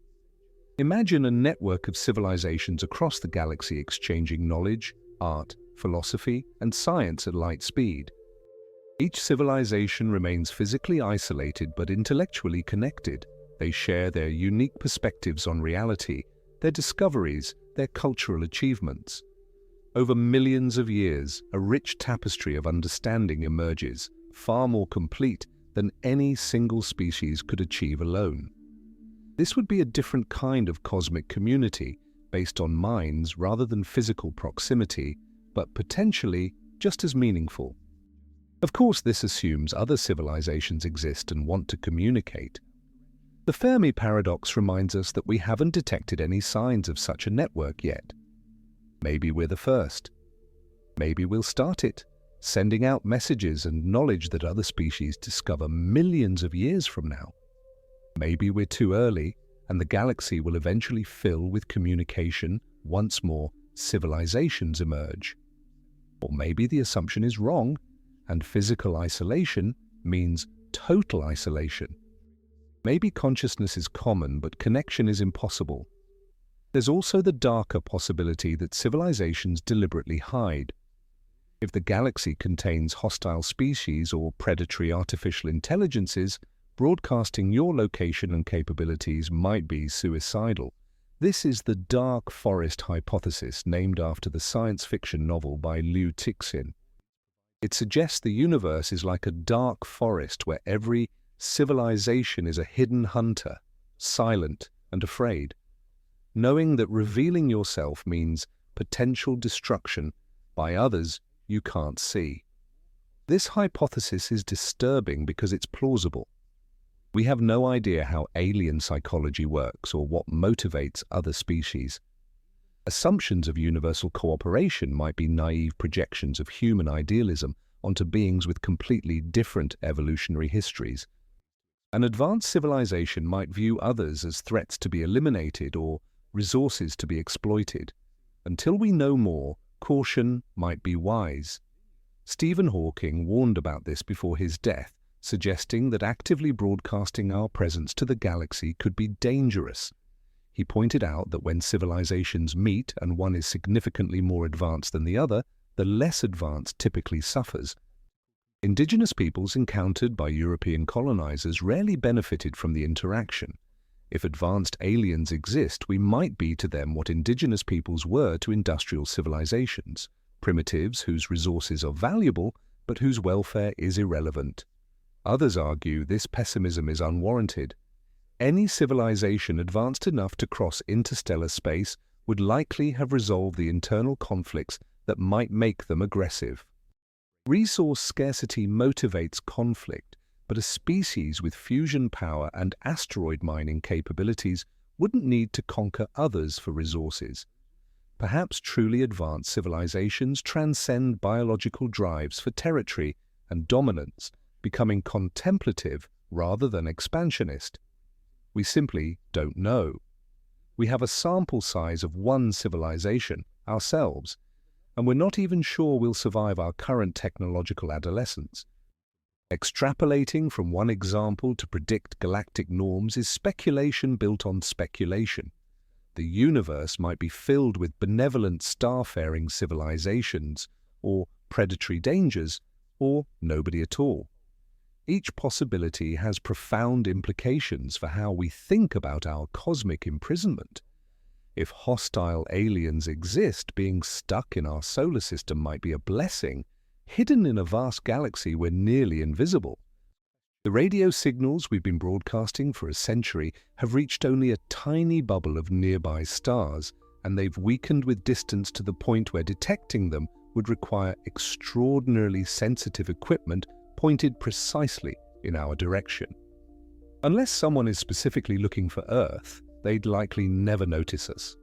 Imagine a network of civilizations across the galaxy exchanging knowledge, art, philosophy, and science at light speed. Each civilization remains physically isolated but intellectually connected. They share their unique perspectives on reality, their discoveries, their cultural achievements. Over millions of years, a rich tapestry of understanding emerges, far more complete than any single species could achieve alone. This would be a different kind of cosmic community, based on minds rather than physical proximity, but potentially just as meaningful. Of course, this assumes other civilizations exist and want to communicate. The Fermi paradox reminds us that we haven't detected any signs of such a network yet. Maybe we're the first. Maybe we'll start it, sending out messages and knowledge that other species discover millions of years from now. Maybe we're too early, and the galaxy will eventually fill with communication once more civilizations emerge. Or maybe the assumption is wrong, and physical isolation means total isolation. Maybe consciousness is common, but connection is impossible. There's also the darker possibility that civilizations deliberately hide. If the galaxy contains hostile species or predatory artificial intelligences, broadcasting your location and capabilities might be suicidal. This is the dark forest hypothesis, named after the science fiction novel by Liu Cixin. It suggests the universe is like a dark forest where every civilization is a hidden hunter, silent and afraid. Knowing that revealing yourself means potential destruction by others you can't see. This hypothesis is disturbing because it's plausible. We have no idea how alien psychology works or what motivates other species. Assumptions of universal cooperation might be naive projections of human idealism onto beings with completely different evolutionary histories. An advanced civilization might view others as threats to be eliminated or resources to be exploited. Until we know more, caution might be wise. Stephen Hawking warned about this before his death, suggesting that actively broadcasting our presence to the galaxy could be dangerous. He pointed out that when civilizations meet and one is significantly more advanced than the other, the less advanced typically suffers. Indigenous peoples encountered by European colonizers rarely benefited from the interaction. If advanced aliens exist, we might be to them what indigenous peoples were to industrial civilizations, primitives whose resources are valuable but whose welfare is irrelevant. Others argue this pessimism is unwarranted. Any civilization advanced enough to cross interstellar space would likely have resolved the internal conflicts that might make them aggressive. Resource scarcity motivates conflict, but a species with fusion power and asteroid mining capabilities wouldn't need to conquer others for resources. Perhaps truly advanced civilizations transcend biological drives for territory and dominance, becoming contemplative rather than expansionist. We simply don't know. We have a sample size of one civilization, ourselves, and we're not even sure we'll survive our current technological adolescence. Extrapolating from one example to predict galactic norms is speculation built on speculation. The universe might be filled with benevolent starfaring civilizations, or predatory dangers, or nobody at all. Each possibility has profound implications for how we think about our cosmic imprisonment. If hostile aliens exist, being stuck in our solar system might be a blessing. Hidden in a vast galaxy, we're nearly invisible. The radio signals we've been broadcasting for a century have reached only a tiny bubble of nearby stars, and they've weakened with distance to the point where detecting them would require extraordinarily sensitive equipment pointed precisely in our direction. Unless someone is specifically looking for Earth, they'd likely never notice us.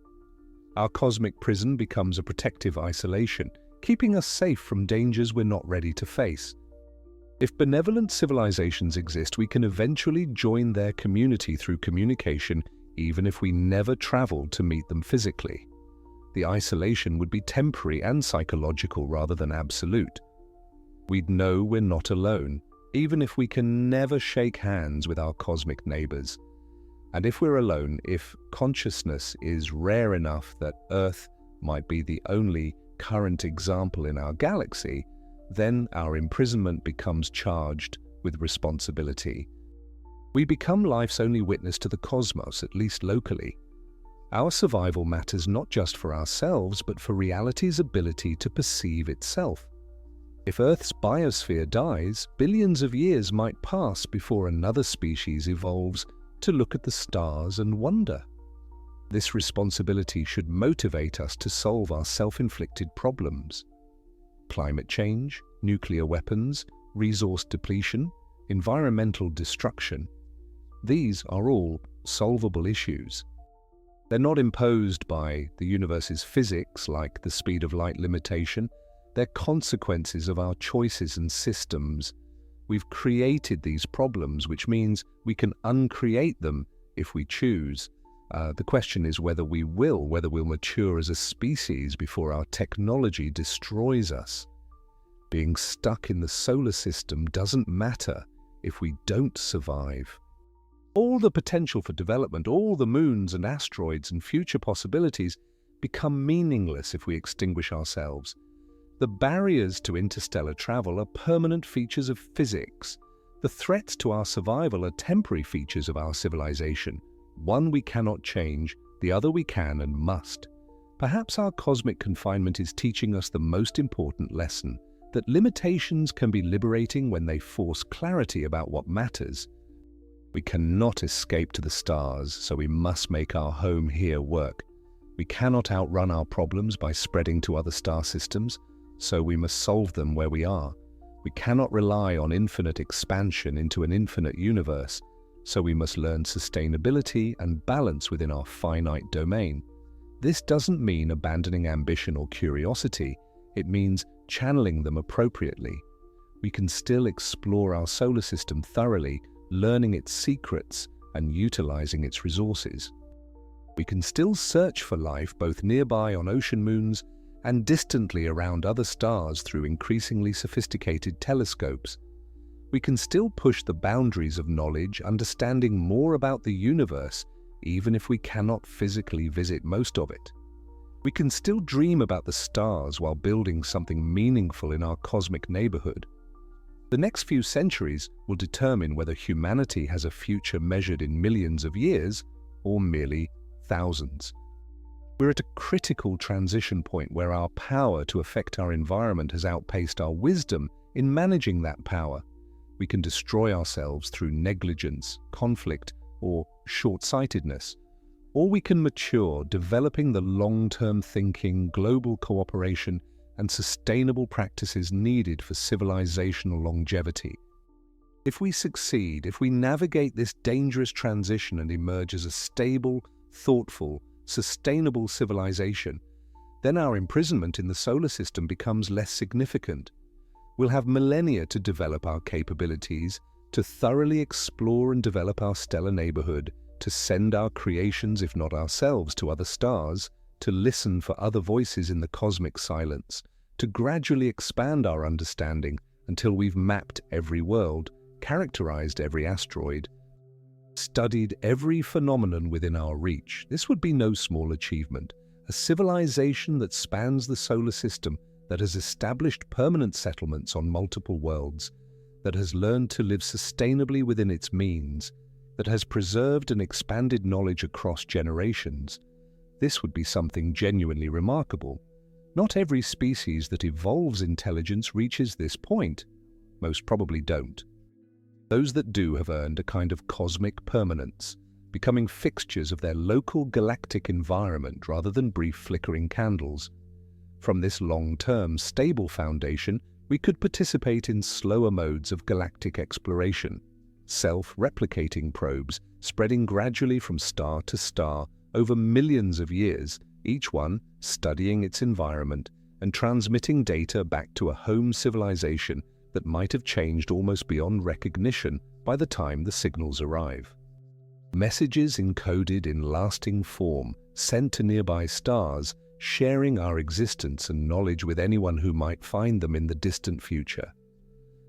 Our cosmic prison becomes a protective isolation, keeping us safe from dangers we're not ready to face. If benevolent civilizations exist, we can eventually join their community through communication, even if we never traveled to meet them physically. The isolation would be temporary and psychological rather than absolute. We'd know we're not alone, even if we can never shake hands with our cosmic neighbors. And if we're alone, if consciousness is rare enough that Earth might be the only current example in our galaxy, then our imprisonment becomes charged with responsibility. We become life's only witness to the cosmos, at least locally. Our survival matters not just for ourselves, but for reality's ability to perceive itself. If Earth's biosphere dies, billions of years might pass before another species evolves to look at the stars and wonder. This responsibility should motivate us to solve our self-inflicted problems. Climate change, nuclear weapons, resource depletion, environmental destruction. These are all solvable issues. They're not imposed by the universe's physics, like the speed of light limitation. They're consequences of our choices and systems. We've created these problems, which means we can uncreate them if we choose. The question is whether we'll mature as a species before our technology destroys us. Being stuck in the solar system doesn't matter if we don't survive. All the potential for development, all the moons and asteroids and future possibilities become meaningless if we extinguish ourselves. The barriers to interstellar travel are permanent features of physics. The threats to our survival are temporary features of our civilization. One we cannot change, the other we can and must. Perhaps our cosmic confinement is teaching us the most important lesson, that limitations can be liberating when they force clarity about what matters. We cannot escape to the stars, so we must make our home here work. We cannot outrun our problems by spreading to other star systems, so we must solve them where we are. We cannot rely on infinite expansion into an infinite universe, so we must learn sustainability and balance within our finite domain. This doesn't mean abandoning ambition or curiosity. It means channeling them appropriately. We can still explore our solar system thoroughly, learning its secrets and utilizing its resources. We can still search for life both nearby on ocean moons and distantly around other stars through increasingly sophisticated telescopes. We can still push the boundaries of knowledge, understanding more about the universe, even if we cannot physically visit most of it. We can still dream about the stars while building something meaningful in our cosmic neighborhood. The next few centuries will determine whether humanity has a future measured in millions of years or merely thousands. We're at a critical transition point where our power to affect our environment has outpaced our wisdom in managing that power. We can destroy ourselves through negligence, conflict, or short-sightedness. Or we can mature, developing the long-term thinking, global cooperation, and sustainable practices needed for civilizational longevity. If we succeed, if we navigate this dangerous transition and emerge as a stable, thoughtful, sustainable civilization, then our imprisonment in the solar system becomes less significant. We'll have millennia to develop our capabilities, to thoroughly explore and develop our stellar neighborhood, to send our creations, if not ourselves, to other stars, to listen for other voices in the cosmic silence, to gradually expand our understanding until we've mapped every world, characterized every asteroid, studied every phenomenon within our reach. This would be no small achievement. A civilization that spans the solar system, that has established permanent settlements on multiple worlds, that has learned to live sustainably within its means, that has preserved and expanded knowledge across generations. This would be something genuinely remarkable. Not every species that evolves intelligence reaches this point. Most probably don't. Those that do have earned a kind of cosmic permanence, becoming fixtures of their local galactic environment rather than brief flickering candles. From this long-term, stable foundation, we could participate in slower modes of galactic exploration, self-replicating probes spreading gradually from star to star over millions of years, each one studying its environment and transmitting data back to a home civilization that might have changed almost beyond recognition by the time the signals arrive. Messages encoded in lasting form, sent to nearby stars, sharing our existence and knowledge with anyone who might find them in the distant future.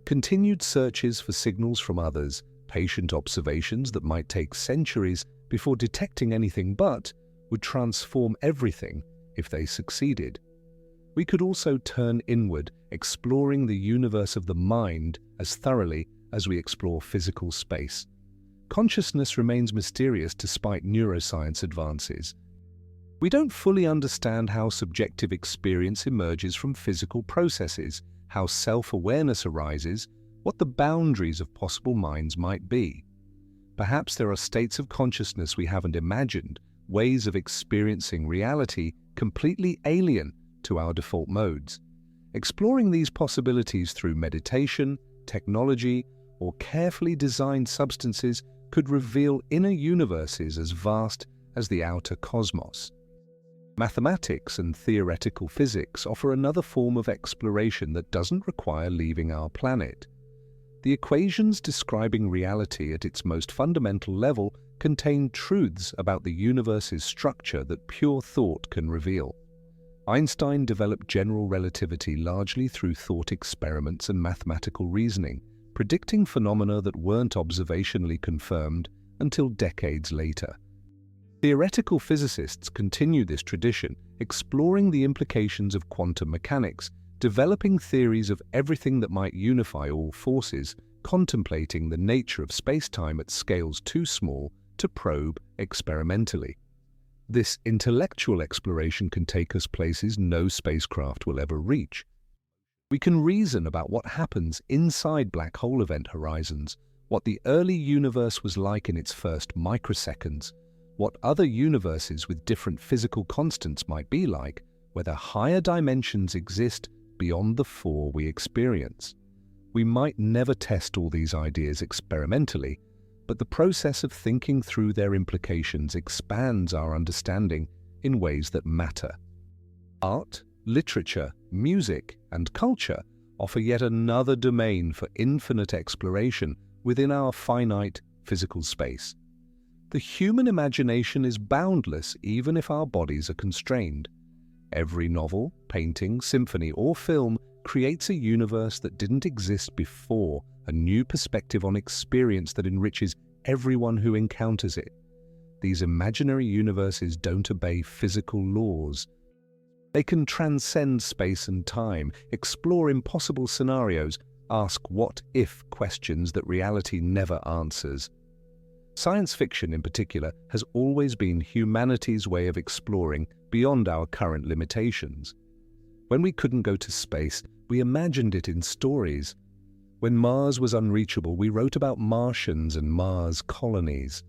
Continued searches for signals from others, patient observations that might take centuries, before detecting anything but would transform everything if they succeeded. We could also turn inward, exploring the universe of the mind as thoroughly as we explore physical space. Consciousness remains mysterious despite neuroscience advances. We don't fully understand how subjective experience emerges from physical processes, how self-awareness arises, what the boundaries of possible minds might be. Perhaps there are states of consciousness we haven't imagined, ways of experiencing reality completely alien to our default modes. Exploring these possibilities through meditation, technology, or carefully designed substances could reveal inner universes as vast as the outer cosmos. Mathematics and theoretical physics offer another form of exploration that doesn't require leaving our planet. The equations describing reality at its most fundamental level contain truths about the universe's structure that pure thought can reveal. Einstein developed general relativity largely through thought experiments and mathematical reasoning, predicting phenomena that weren't observationally confirmed until decades later. Theoretical physicists continue this tradition, exploring the implications of quantum mechanics, developing theories of everything that might unify all forces, contemplating the nature of space-time at scales too small to probe experimentally. This intellectual exploration can take us places no spacecraft will ever reach. We can reason about what happens inside black hole event horizons, what the early universe was like in its first microseconds, what other universes with different physical constants might be like, whether higher dimensions exist beyond the four we experience. We might never test all these ideas experimentally, but the process of thinking through their implications expands our understanding in ways that matter. Art, literature, music, and culture offer yet another domain for infinite exploration within our finite physical space. The human imagination is boundless even if our bodies are constrained. Every novel, painting, symphony, or film creates a universe that didn't exist before, a new perspective on experience that enriches everyone who encounters it. These imaginary universes don't obey physical laws. They can transcend space and time, explore impossible scenarios, ask what-if questions that reality never answers. Science fiction, in particular, has always been humanity's way of exploring beyond our current limitations. When we couldn't go to space, we imagined it in stories. When Mars was unreachable, we wrote about Martians and Mars colonies.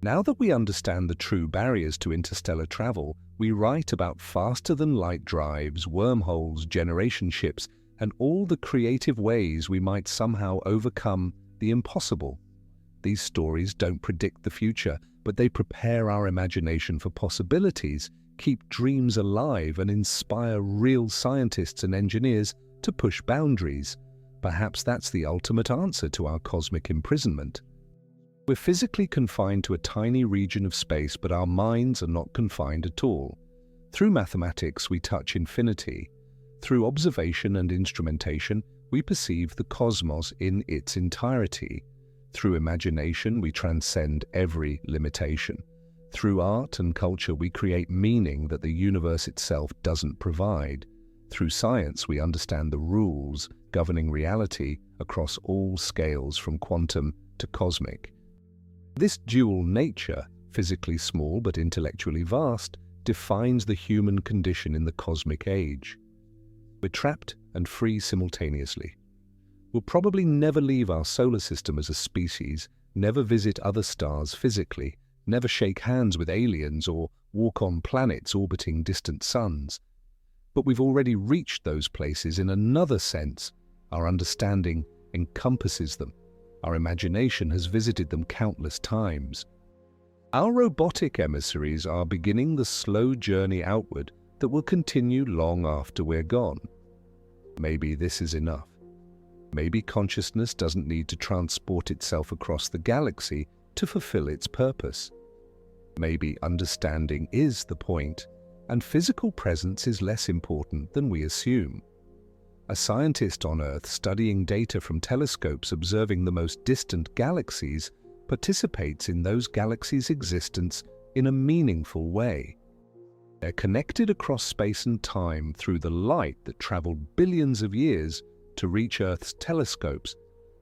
Now that we understand the true barriers to interstellar travel, we write about faster-than-light drives, wormholes, generation ships, and all the creative ways we might somehow overcome the impossible. These stories don't predict the future, but they prepare our imagination for possibilities, keep dreams alive, and inspire real scientists and engineers to push boundaries. Perhaps that's the ultimate answer to our cosmic imprisonment. We're physically confined to a tiny region of space, but our minds are not confined at all. Through mathematics, we touch infinity. Through observation and instrumentation, we perceive the cosmos in its entirety. Through imagination, we transcend every limitation. Through art and culture, we create meaning that the universe itself doesn't provide. Through science, we understand the rules governing reality across all scales from quantum to cosmic. This dual nature, physically small but intellectually vast, defines the human condition in the cosmic age. We're trapped and free simultaneously. We'll probably never leave our solar system as a species, never visit other stars physically, never shake hands with aliens or walk on planets orbiting distant suns. But we've already reached those places in another sense. Our understanding encompasses them. Our imagination has visited them countless times. Our robotic emissaries are beginning the slow journey outward that will continue long after we're gone. Maybe this is enough. Maybe consciousness doesn't need to transport itself across the galaxy to fulfill its purpose. Maybe understanding is the point, and physical presence is less important than we assume. A scientist on Earth studying data from telescopes observing the most distant galaxies participates in those galaxies' existence in a meaningful way. They're connected across space and time through the light that traveled billions of years to reach Earth's telescopes.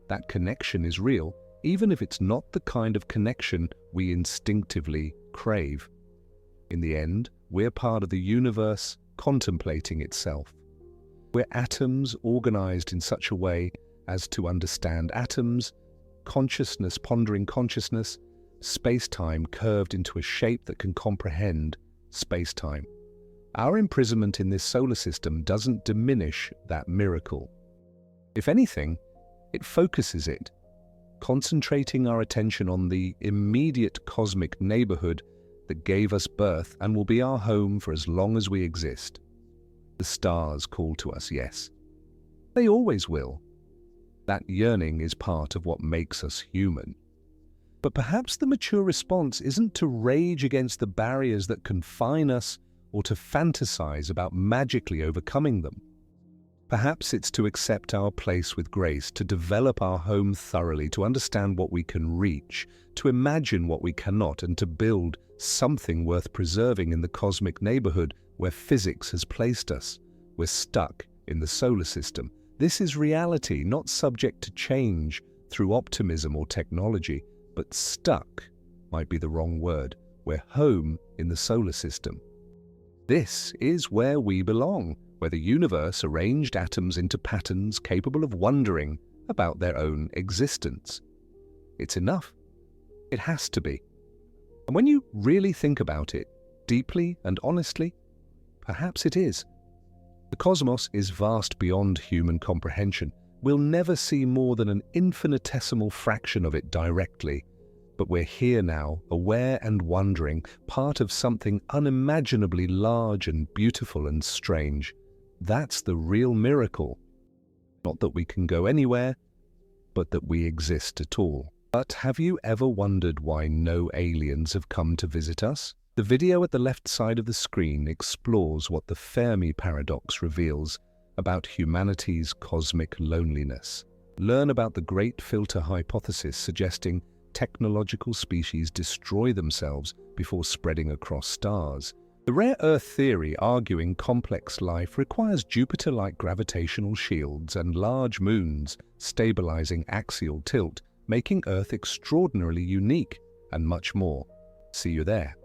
That connection is real, even if it's not the kind of connection we instinctively crave. In the end, we're part of the universe contemplating itself. We're atoms organized in such a way as to understand atoms, consciousness pondering consciousness, space-time curved into a shape that can comprehend space-time. Our imprisonment in this solar system doesn't diminish that miracle. If anything, it focuses it, concentrating our attention on the immediate cosmic neighborhood that gave us birth and will be our home for as long as we exist. The stars call to us, yes. They always will. That yearning is part of what makes us human. But perhaps the mature response isn't to rage against the barriers that confine us or to fantasize about magically overcoming them. Perhaps it's to accept our place with grace, to develop our home thoroughly, to understand what we can reach, to imagine what we cannot, and to build something worth preserving in the cosmic neighborhood where physics has placed us. We're stuck in the solar system. This is reality, not subject to change through optimism or technology, but stuck might be the wrong word. We're home in the solar system. This is where we belong, where the universe arranged atoms into patterns capable of wondering about their own existence. It's enough. It has to be. And when you really think about it, deeply and honestly, perhaps it is. The cosmos is vast beyond human comprehension. We'll never see more than an infinitesimal fraction of it directly. But we're here now, aware and wondering, part of something unimaginably large and beautiful and strange. That's the real miracle. Not that we can go anywhere, but that we exist at all. But have you ever wondered why no aliens have come to visit us? The video at the left side of the screen explores what the Fermi paradox reveals about humanity's cosmic loneliness. Learn about the Great Filter hypothesis suggesting technological species destroy themselves before spreading across stars. The rare Earth theory arguing complex life requires Jupiter-like gravitational shields and large moons stabilizing axial tilt, making Earth extraordinarily unique, and much more. See you there.